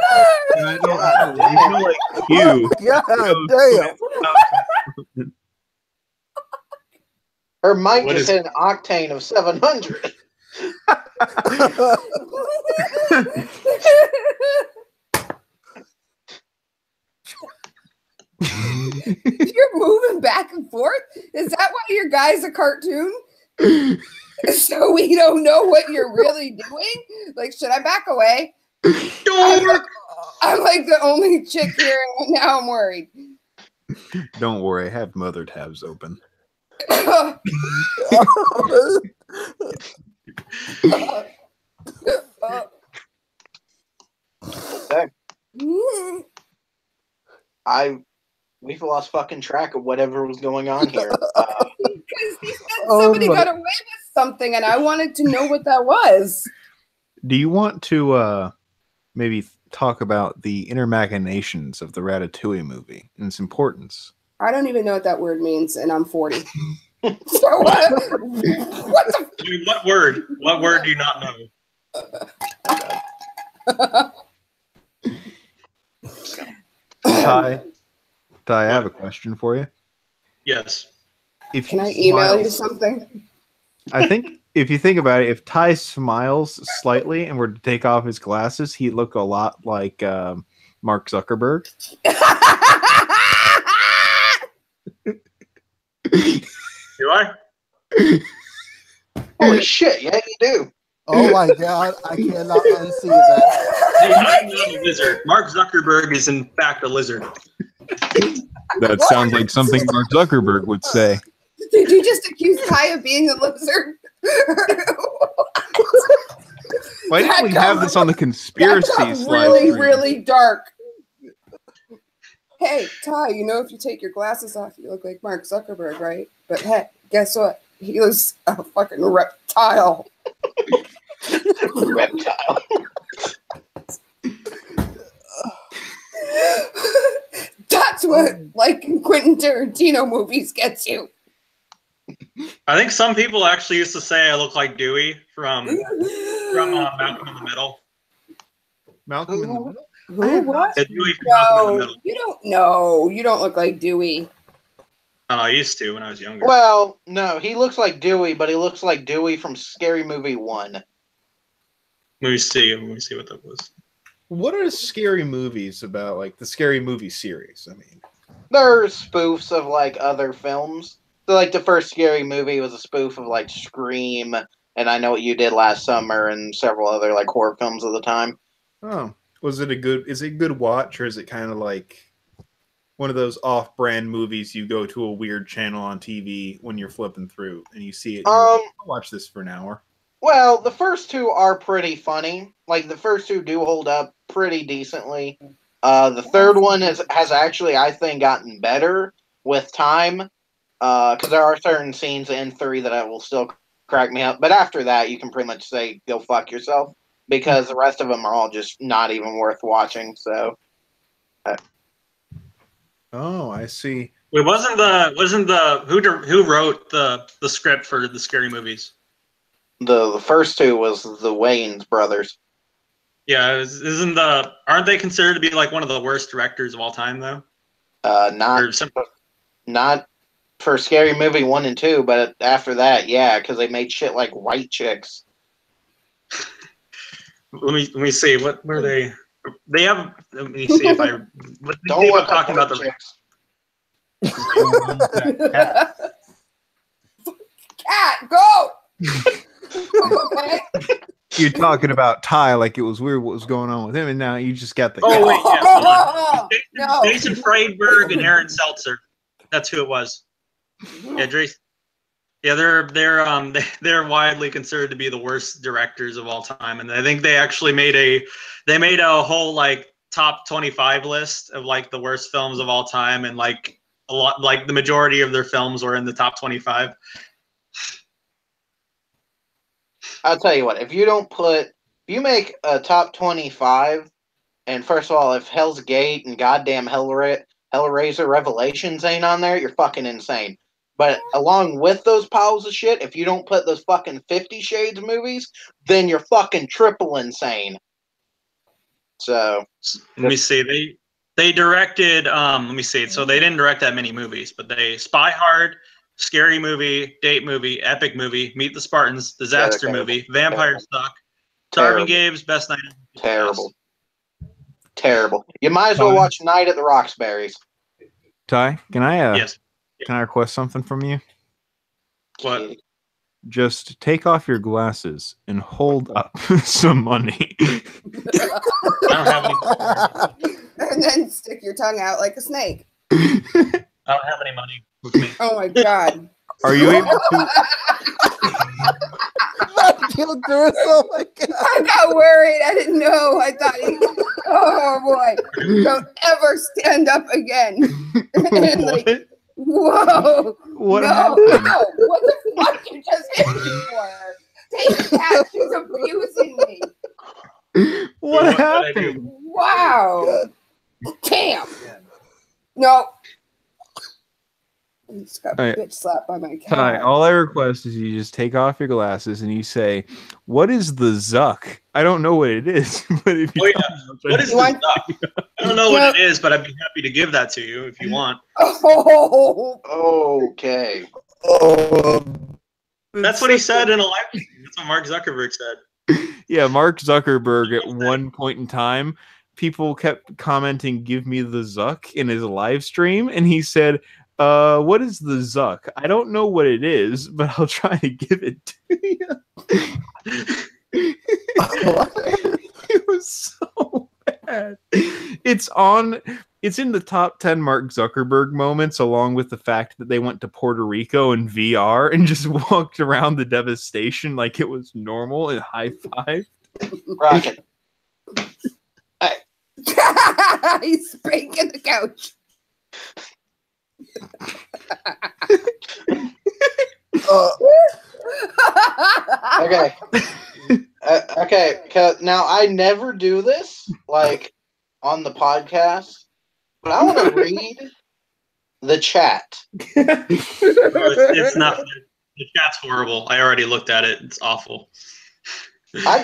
And I don't know. You feel like you. God damn. Her mic just hit an octane of 700. You're moving back and forth? Is that why your guy's a cartoon? So we don't know what you're really doing? Like, should I back away? I'm like the only chick here, and now I'm worried. Don't worry, I have mother tabs open. We've lost fucking track of whatever was going on here. Because he said somebody got away with something, and I wanted to know what that was. Do you want to maybe talk about the inner machinations of the Ratatouille movie and its importance? I don't even know what that word means, and I'm 40. So what the? I mean, what word? What word do you not know? Ty, I have a question for you. Yes. If Can he I email you smiles- something? I think if you think about it, if Ty smiles slightly and were to take off his glasses, he'd look a lot like Mark Zuckerberg. Do I? Holy shit! Yeah, you do. Oh my god, I cannot unsee that. Hey, I'm not a lizard. Mark Zuckerberg is in fact a lizard. That sounds like something Mark Zuckerberg would say. Did you just accuse Ty of being a lizard? Why didn't we have this on the conspiracy That got slide? really, stream? really dark. Hey, Ty, you know if you take your glasses off, you look like Mark Zuckerberg, right? But hey, guess what? He was a fucking reptile. Reptile. That's what liking Quentin Tarantino movies gets you. I think some people actually used to say I look like Dewey from Malcolm in the Middle. Malcolm in the Middle? Who? What? Yeah, Dewey from Malcolm in the No, Middle. you don't know. You don't look like Dewey. I used to when I was younger. Well, no, he looks like Dewey, but he looks like Dewey from Scary Movie 1. Let me see what that was. What are scary movies about, like the Scary Movie series? I mean, They're spoofs of like other films. So like the first Scary Movie was a spoof of like Scream and I Know What You Did Last Summer and several other like horror films of the time. oh, is it a good watch, or is it kind of like one of those off-brand movies you go to a weird channel on TV when you're flipping through and you see it? And you're like, I'll watch this for an hour. Well, the first two are pretty funny. Like the first two do hold up pretty decently. The third one has actually, I think, gotten better with time. Because there are certain scenes in 3 that will still crack me up. But after that, you can pretty much say, go fuck yourself. Because the rest of them are all just not even worth watching. So, Oh, I see. Wait, wasn't the who wrote the script for the Scary Movies? the first two was the Wayans brothers. Yeah, aren't they considered to be like one of the worst directors of all time though? Not for Scary Movie 1 and 2, but after that, yeah, because they made shit like White Chicks. Let me see. What were they? They have. Let me see if I. Don't look talking up about White the. Chicks. Cat, go! Okay. You're talking about Ty like it was weird what was going on with him, and now you just got the. Oh wait, yeah. No. Jason Friedberg and Aaron Seltzer. That's who it was. Yeah, Jason. Yeah, they're widely considered to be the worst directors of all time, and I think they actually made a whole like top 25 list of like the worst films of all time, and like a lot, like the majority of their films were in the top 25. I'll tell you what, if you make a top 25, and first of all, if Hell's Gate and goddamn Hellraiser Revelations ain't on there, you're fucking insane. But along with those piles of shit, if you don't put those fucking 50 Shades movies, then you're fucking triple insane. So Let me see. They directed. Let me see. So they didn't direct that many movies, but they Spy Hard, Scary Movie, Date Movie, Epic Movie, Meet the Spartans, Disaster Movie, Vampire Suck, Starving Games, Best Night. Terrible. You might as well watch Night at the Roxbury's. Ty, can I Yes. can I request something from you? What? Just take off your glasses and hold up some money. I don't have any. And then stick your tongue out like a snake. I don't have any money with me. Oh my god. Are you able to? Oh my god. I got worried. I didn't know. I thought, oh boy, don't ever stand up again. And like, What? whoa. What no, happened? no. What the fuck you just hit me for? Take that. She's abusing me. What What did I happened? do? Wow. Damn. No. I just got All right. bitch slapped by my cat. Ty, all I request is you just take off your glasses and you say, "What is the Zuck?" I don't know what it is, but if you Oh, tell yeah. me, What is this stuff? I don't know what it is, but I'd be happy to give that to you if you want. Oh, Okay. That's what he said in a live stream. That's what Mark Zuckerberg said. Yeah, Mark Zuckerberg at one point in time, people kept commenting, "Give me the Zuck" in his live stream, and he said, what is the Zuck? I don't know what it is, but I'll try to give it to you." It was so bad. It's in the top 10 Mark Zuckerberg moments, along with the fact that they went to Puerto Rico in VR and just walked around the devastation like it was normal and high-fived. Rocket. he's spanking the couch. Okay. Okay. Now I never do this like on the podcast, but I want to read the chat. It's not. The chat's horrible. I already looked at it. It's awful.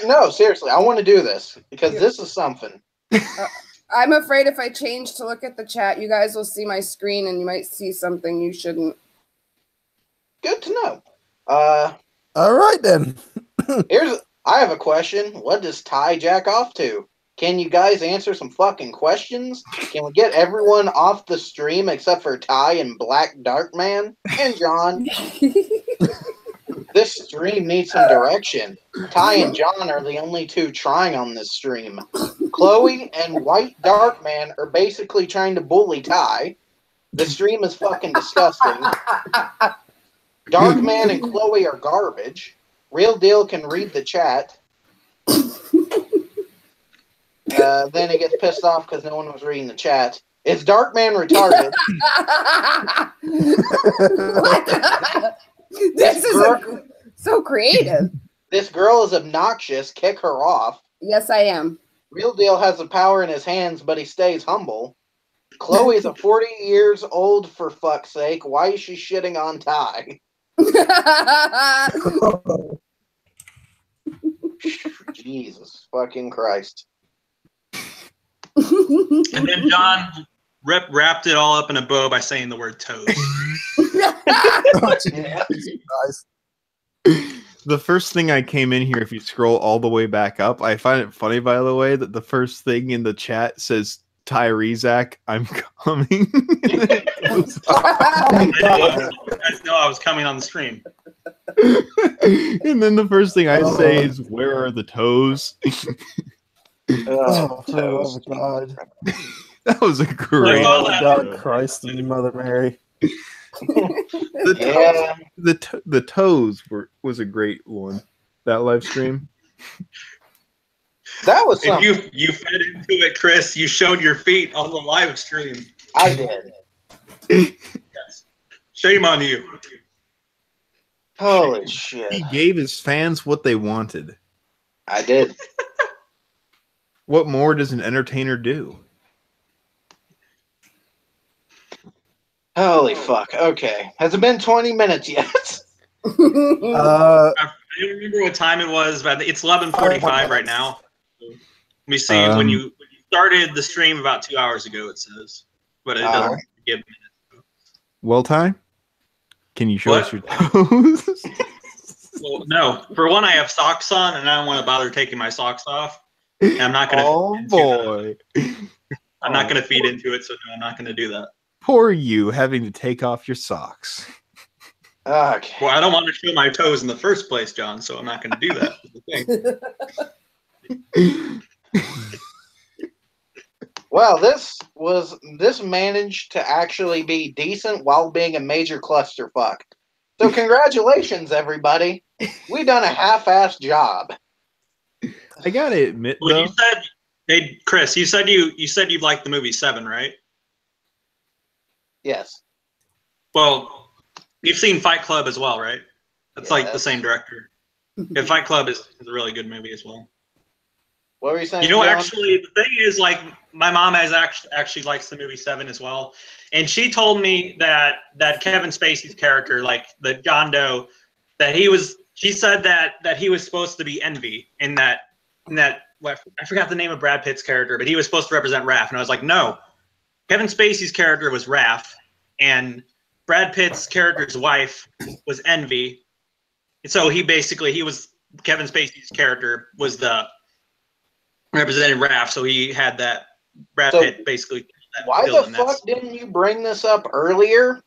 No, seriously, I want to do this because this is something. I'm afraid if I change to look at the chat, you guys will see my screen and you might see something you shouldn't. Good to know. All right then. I have a question. What does Ty jack off to? Can you guys answer some fucking questions? Can we get everyone off the stream except for Ty and Black Dark Man and John? This stream needs some direction. Ty and John are the only two trying on this stream. Chloe and White Dark Man are basically trying to bully Ty. The stream is fucking disgusting. Dark Man and Chloe are garbage. Real Deal can read the chat. Then he gets pissed off because no one was reading the chat. Is Dark Man retarded? This is so creative. This girl is obnoxious. Kick her off. Yes, I am. Real Deal has the power in his hands, but he stays humble. Chloe's a 40 years old, for fuck's sake. Why is she shitting on Ty? Jesus fucking Christ. And then John wrapped it all up in a bow by saying the word toes. Guys. The first thing I came in here, if you scroll all the way back up, I find it funny, by the way, that the first thing in the chat says, "Tyreezak, I'm coming." You guys know I was coming on the stream. And then the first thing I say is, "Where are the toes?" Oh, for the love of God. That was a great. Oh, God, Christ and Mother Mary. The toes was a great one. That live stream. That was If something. you fed into it, Chris. You showed your feet on the live stream. I did. Yes. Shame on you. Holy shit. He gave his fans what they wanted. I did. What more does an entertainer do? Holy fuck. Okay. Has it been 20 minutes yet? I don't remember what time it was, but it's 11:45 right now. Let me see. When you started the stream about 2 hours ago, it says, but it doesn't give minutes. Well, Ty, can you show What? us your toes? Well, no. For one, I have socks on, and I don't want to bother taking my socks off. And I'm not going to. Oh boy! I'm not going to feed into it, so no, I'm not going to do that. Poor you, having to take off your socks. Okay. Well, I don't want to show my toes in the first place, John, so I'm not going to do that. Well, this managed to actually be decent while being a major clusterfuck. So congratulations, everybody. We done a half-assed job. I gotta admit, Well, though, you said, hey, Chris, you said you liked the movie Seven, right? Yes. Well, you've seen Fight Club as well, right? That's like the Yes. same director. Yeah, Fight Club is a really good movie as well. What were you saying? You know, John? actually, the thing is, like, my mom has actually likes the movie Seven as well, and she told me that Kevin Spacey's character, like the John Doe, that he was. She said that he was supposed to be Envy in that. Well, I forgot the name of Brad Pitt's character, but he was supposed to represent Raph, and I was like, no, Kevin Spacey's character was Raph, and Brad Pitt's character's wife was Envy. And so he was Kevin Spacey's character was the represented Raph, so he had that Brad Pitt basically. Why the fuck didn't you bring this up earlier?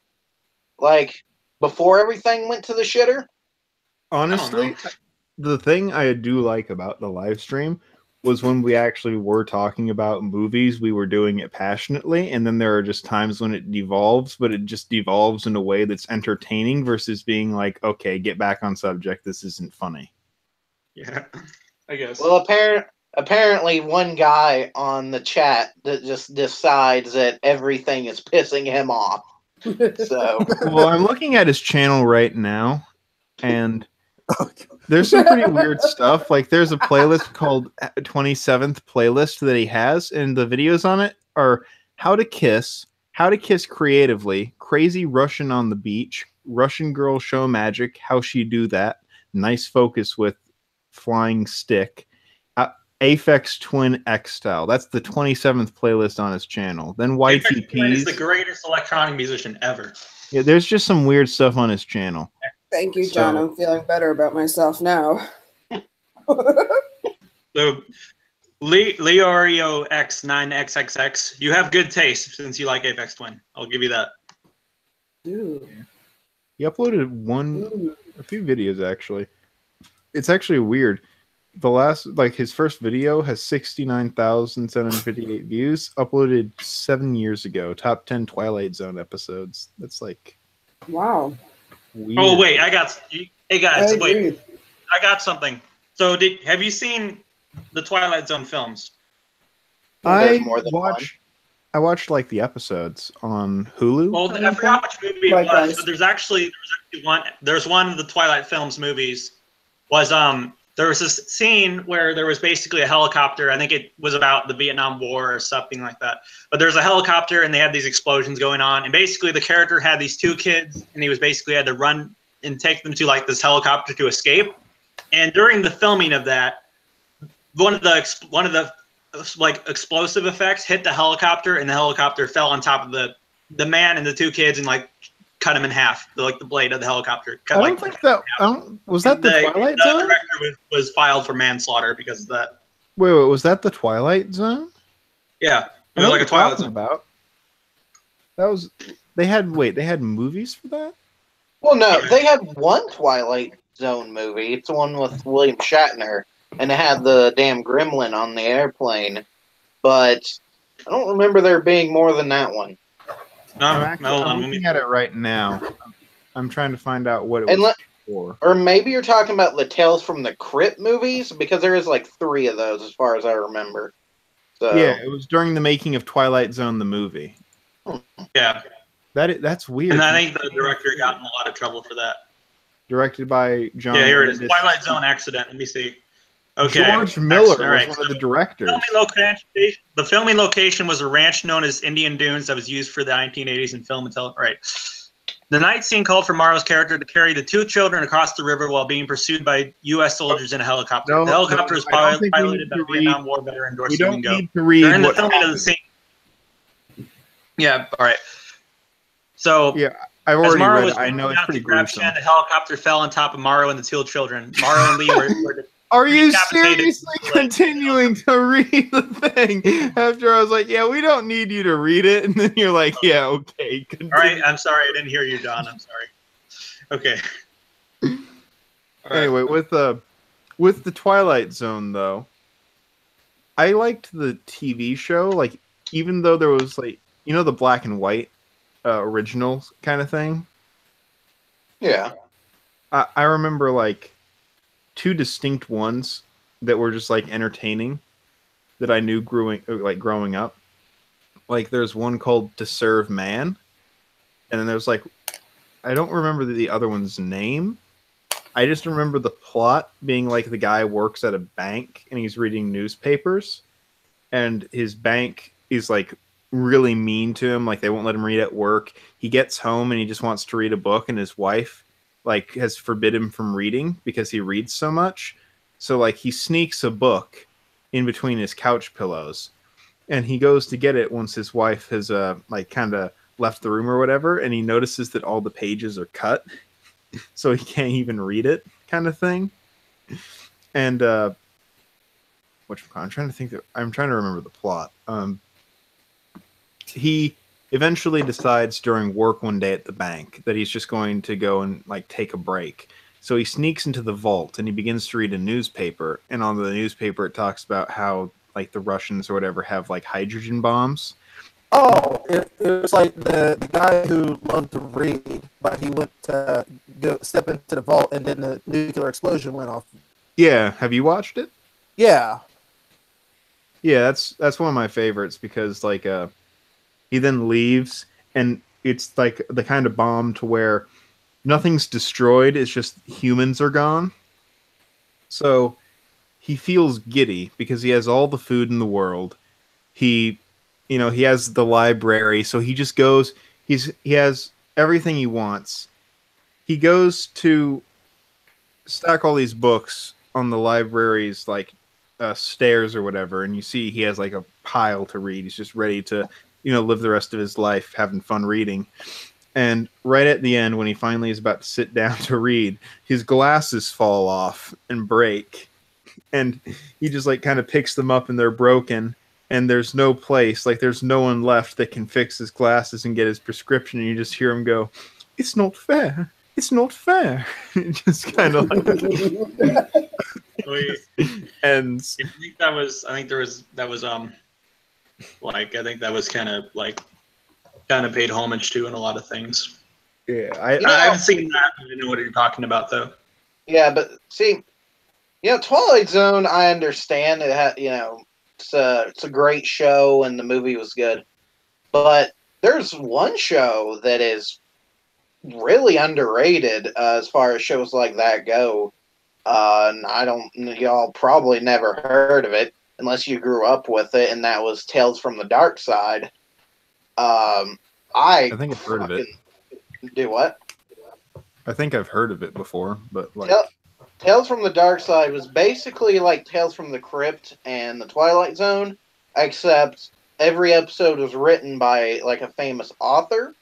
Like before everything went to the shitter? Honestly, the thing I do like about the live stream was when we actually were talking about movies, we were doing it passionately, and then there are just times when it devolves, but it just devolves in a way that's entertaining versus being like, okay, get back on subject, this isn't funny. Yeah, I guess. Well, apparently one guy on the chat that just decides that everything is pissing him off. So, well, I'm looking at his channel right now, and there's some pretty weird stuff. Like there's a playlist called 27th playlist that he has, and the videos on it are how to kiss creatively, crazy Russian on the beach, Russian girl show magic, how she do that, nice focus with flying stick, Aphex Twin X style. That's the 27th playlist on his channel. Then YTP is the greatest electronic musician ever. Yeah, there's just some weird stuff on his channel. Thank you, John. I'm feeling better about myself now. So, Leorio X9XXX, you have good taste since you like Aphex Twin. I'll give you that. Ooh. He uploaded a few videos actually. It's actually weird. His first video has 69,758 views, uploaded 7 years ago. Top 10 Twilight Zone episodes. That's like wow. Weird. Oh wait, hey guys, wait, I got something. So have you seen the Twilight Zone films? I watched like the episodes on Hulu. Well, I forgot which movie it was, but there's actually one of the Twilight films movies was there was this scene where there was basically a helicopter. I think it was about the Vietnam War or something like that. But there's a helicopter and they had these explosions going on. And basically the character had these two kids and he was basically had to run and take them to like this helicopter to escape. And during the filming of that, one of the like explosive effects hit the helicopter and the helicopter fell on top of the man and the two kids and like cut him in half, like the blade of the helicopter. I don't think that was that the Twilight Zone. The director was filed for manslaughter because of that. Wait, was that the Twilight Zone? Yeah, it was like a Twilight Zone. About that was they had movies for that. Well, no, they had one Twilight Zone movie. It's the one with William Shatner, and it had the damn gremlin on the airplane. But I don't remember there being more than that one. I'm looking at it right now. I'm trying to find out what it was for. Or maybe you're talking about the Tales from the Crypt movies, because there is like 3 of those as far as I remember. So yeah, it was during the making of Twilight Zone the movie. Yeah. That's weird. And I think the director got in a lot of trouble for that. Directed by John. Yeah, here it is. Twilight Zone accident. Let me see. Okay. George Miller was one of the directors. The filming location was a ranch known as Indian Dunes that was used for the 1980s in film and television. Right. The night scene called for Morrow's character to carry the 2 children across the river while being pursued by U.S. soldiers in a helicopter. The helicopter was piloted by Vietnam War veteran Dorsey Wingo. We don't need to read during the filming of the scene. Yeah. All right. So yeah, I've already read it. I know it's pretty gruesome. The helicopter fell on top of Morrow and the 2 children. Morrow and Lee were Are you seriously continuing to read the thing after I was like, yeah, we don't need you to read it, and then you're like, yeah, okay. Continue. All right, I'm sorry, I didn't hear you, John. I'm sorry. Okay. Anyway, with the Twilight Zone though, I liked the TV show. Like, even though there was like, the black and white original kind of thing. Yeah. I remember like 2 distinct ones that were just like entertaining that I knew growing up. Like there's one called To Serve Man, and then there's like I don't remember the other one's name, I just remember the plot being like the guy works at a bank and he's reading newspapers, and his bank is like really mean to him. Like they won't let him read at work. He gets home and he just wants to read a book, and his wife like has forbid him from reading because he reads so much. So like he sneaks a book in between his couch pillows, and he goes to get it once his wife has like kind of left the room or whatever, and he notices that all the pages are cut, so he can't even read it, kind of thing. And I'm trying to remember the plot. He eventually decides during work one day at the bank that he's just going to go and like take a break. So he sneaks into the vault and he begins to read a newspaper. And on the newspaper, it talks about how like the Russians or whatever have like hydrogen bombs. Oh, it was like the guy who loved to read, but he went to go step into the vault and then the nuclear explosion went off. Yeah, have you watched it? Yeah. Yeah, that's one of my favorites because like he then leaves and it's like the kind of bomb to where nothing's destroyed, it's just humans are gone. So he feels giddy because he has all the food in the world. He has the library, so he just goes, he has everything he wants. He goes to stack all these books on the library's like stairs or whatever, and you see he has like a pile to read. He's just ready to, live the rest of his life having fun reading. And right at the end, when he finally is about to sit down to read, his glasses fall off and break. And he just like kind of picks them up and they're broken. And there's no place, like there's no one left that can fix his glasses and get his prescription. And you just hear him go, "It's not fair. It's not fair." Just kind of like. And that was kind of paid homage to in a lot of things. Yeah, I haven't seen that. I know what you're talking about though. Yeah, but see, Twilight Zone, I understand it had, it's a great show and the movie was good, but there's one show that is really underrated as far as shows like that go. And y'all probably never heard of it unless you grew up with it, and that was Tales from the Dark Side. I think I've heard of it. Do what? I think I've heard of it before, but like Tales from the Dark Side was basically like Tales from the Crypt and the Twilight Zone, except every episode was written by like a famous author.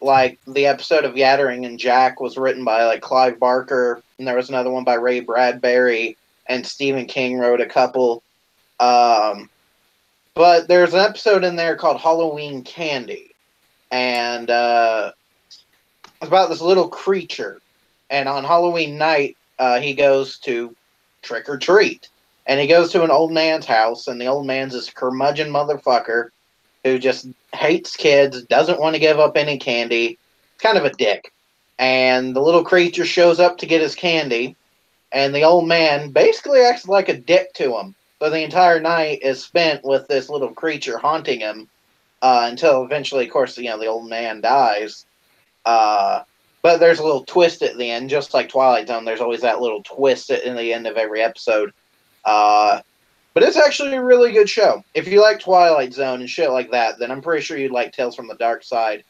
Like the episode of Yattering and Jack was written by like Clive Barker, and there was another one by Ray Bradbury, and Stephen King wrote a couple. But there's an episode in there called Halloween Candy, and it's about this little creature. And on Halloween night, he goes to trick or treat, and he goes to an old man's house, and the old man's this curmudgeon motherfucker who just hates kids, doesn't want to give up any candy, kind of a dick. And the little creature shows up to get his candy, and the old man basically acts like a dick to him. So the entire night is spent with this little creature haunting him until eventually, of course, the old man dies. But there's a little twist at the end, just like Twilight Zone. There's always that little twist in the end of every episode. But it's actually a really good show. If you like Twilight Zone and shit like that, then I'm pretty sure you'd like Tales from the Dark Side.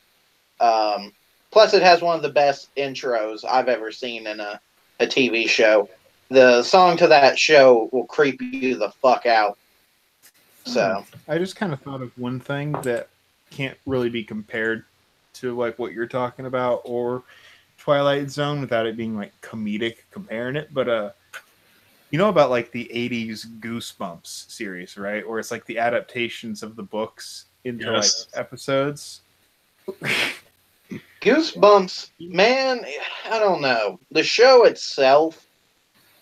Plus, it has one of the best intros I've ever seen in a TV show. The song to that show will creep you the fuck out. So I just kind of thought of one thing that can't really be compared to like what you're talking about or Twilight Zone without it being like comedic comparing it, but about like the 80s Goosebumps series, right? Where it's like the adaptations of the books into like episodes. Goosebumps, man, I don't know. The show itself,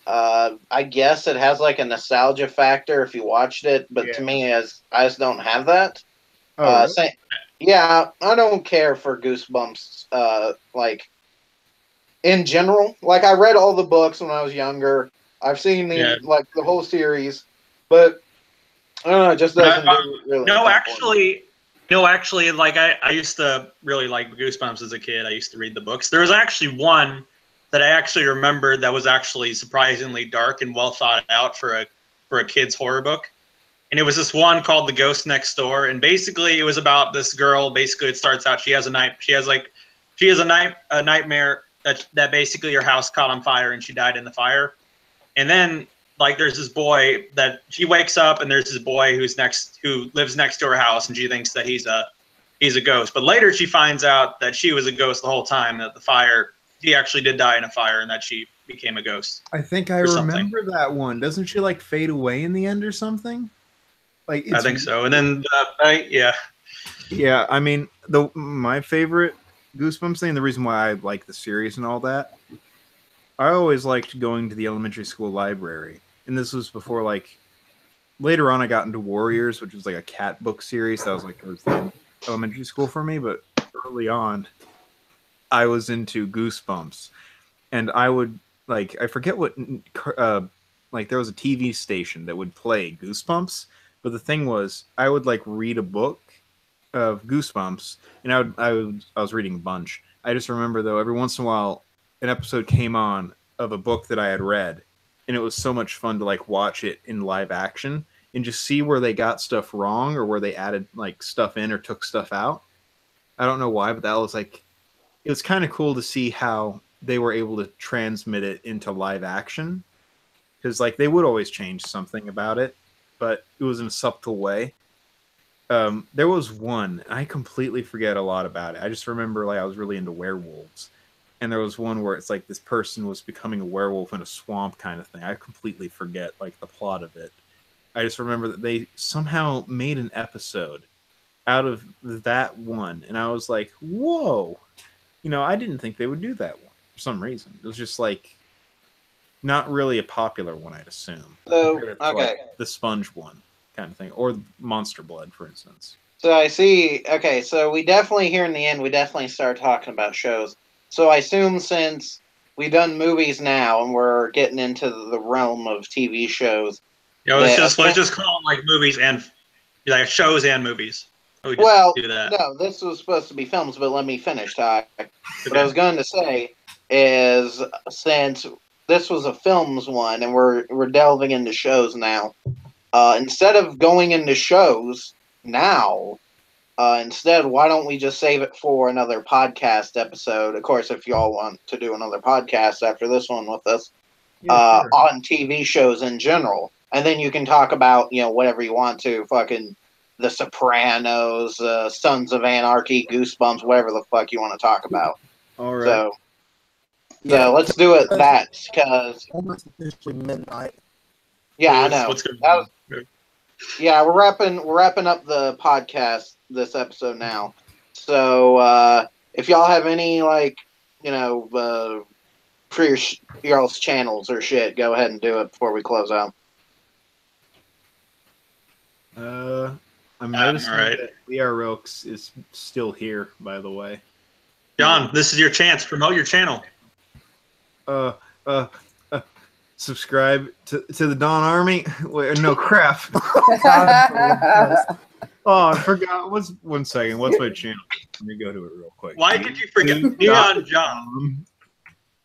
I guess it has like a nostalgia factor if you watched it, but to me, I just don't have that. Really? Yeah, I don't care for Goosebumps, like, in general. Like, I read all the books when I was younger. I've seen the whole series, but I don't know, it just doesn't really. No, actually, like I used to really like Goosebumps as a kid. I used to read the books. There was actually one that I actually remembered that was actually surprisingly dark and well thought out for a kid's horror book. And it was this one called The Ghost Next Door, and basically it was about this girl. Basically, it starts out she has a nightmare that basically her house caught on fire and she died in the fire. And then like there's this boy that she wakes up and there's this boy who lives next to her house, and she thinks that he's a ghost. But later she finds out that she was a ghost the whole time, that the fire, he actually did die in a fire, and that she became a ghost. I think I remember that one. Doesn't she like fade away in the end or something? Like I think so. And then yeah, I mean my favorite Goosebumps thing, the reason why I like the series and all that, I always liked going to the elementary school library. And this was before, like, later on I got into Warriors, which was like a cat book series. That was like towards the end of elementary school for me. But early on, I was into Goosebumps. And I would, like, I forget what, like, there was a TV station that would play Goosebumps. But the thing was, I would, like, read a book of Goosebumps, and I was reading a bunch. I just remember, though, every once in a while, an episode came on of a book that I had read, and it was so much fun to like watch it in live action and just see where they got stuff wrong or where they added like stuff in or took stuff out. I don't know why, but that was like, it was kind of cool to see how they were able to transmit it into live action, because like they would always change something about it, but it was in a subtle way. There was one, I completely forget a lot about it. I just remember like I was really into werewolves. And there was one where it's like this person was becoming a werewolf in a swamp kind of thing. I completely forget like the plot of it. I just remember that they somehow made an episode out of that one. And I was like, whoa. You know, I didn't think they would do that one for some reason. It was just like not really a popular one, I'd assume. So, okay. Like the Sponge one kind of thing. Or Monster Blood, for instance. So I see. Okay, so we definitely, here in the end, we definitely start talking about shows. So I assume since we've done movies now and we're getting into the realm of TV shows. Yeah, let's just call them like movies and like shows and movies. Do that. No, this was supposed to be films, but let me finish, Ty. Okay. What I was going to say is, since this was a films one and we're delving into shows now, instead of going into shows now, instead, why don't we just save it for another podcast episode? Of course, if y'all want to do another podcast after this one with us, sure. On TV shows in general. And then you can talk about, whatever you want to, fucking The Sopranos, Sons of Anarchy, Goosebumps, whatever the fuck you want to talk about. All right. So let's do it that, because... Almost officially midnight. Yeah, I know. Yeah, we're wrapping up the podcast this episode now. So if y'all have any for y'all's channels or shit, go ahead and do it before we close out. I'm noticing that We Are Rilks is still here, by the way. John, this is your chance. Promote your channel. Subscribe to the Dawn Army. Wait, no, crap. Oh, I forgot. One second. What's my channel? Let me go to it real quick. Why did you forget Neon John?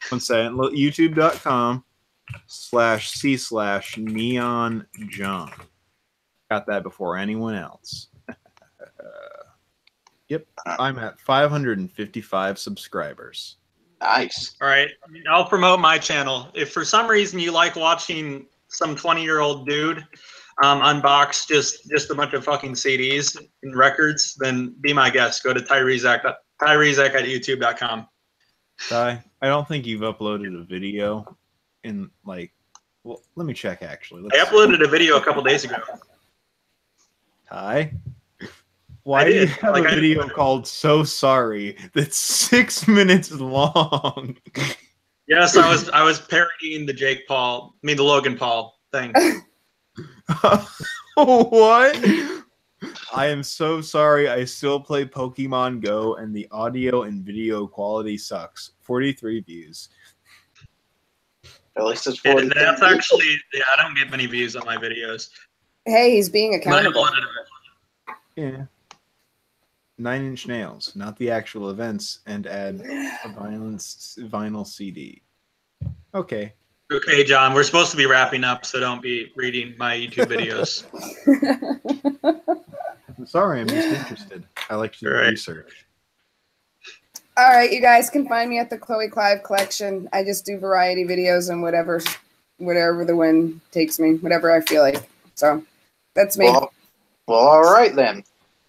One second. YouTube.com/C/Neon John. Got that before anyone else. Yep. I'm at 555 subscribers. Nice. All right. I'll promote my channel. If for some reason you like watching some 20-year-old dude unbox just a bunch of fucking CDs and records, then be my guest. Go to Tyrezak at youtube.com. Ty, I don't think you've uploaded a video in let me check actually. I uploaded a video a couple days ago. Ty? Why do you have a video called So Sorry that's 6 minutes long? Yes, I was parodying the Logan Paul thing. What? I am so sorry. I still play Pokemon Go and the audio and video quality sucks. 43 views. At least it's 43. That's actually, I don't get many views on my videos. Hey, he's being accountable. Yeah. 9 Inch Nails, not the actual events, and add a vinyl CD. Okay. Okay, John, we're supposed to be wrapping up, so don't be reading my YouTube videos. I'm sorry, I'm just interested. I like to do Right. research. All right, you guys can find me at the Chloe Clive Collection. I just do variety videos and whatever the wind takes me, whatever I feel like. So that's me. Well, all right then.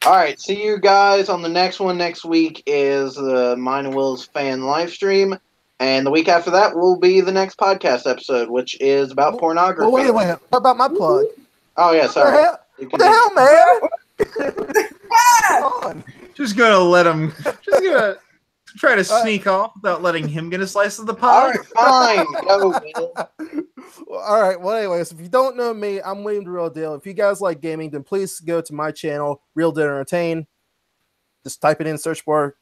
All right, see you guys on the next one. Next week is the Mine and Will's fan live stream, and the week after that will be the next podcast episode, which is about pornography. Well, wait. What about my plug? Oh yeah, sorry. What the hell, man? Come on. Just gonna let him. Just gonna try to sneak off without letting him get a slice of the pie. All right, fine. Go, Will. Well, all right. Well, anyways, if you don't know me, I'm William the Real Deal. If you guys like gaming, then please go to my channel, Real Deal Entertain. Just type it in search bar.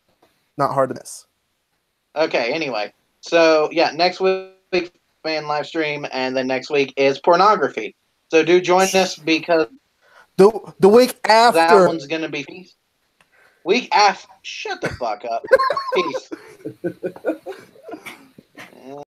Not hard to miss. Okay, anyway. So, yeah, next week, fan live stream, and then next week is pornography. So do join us because The week after. that one's going to be week after. Shut the fuck up. Peace.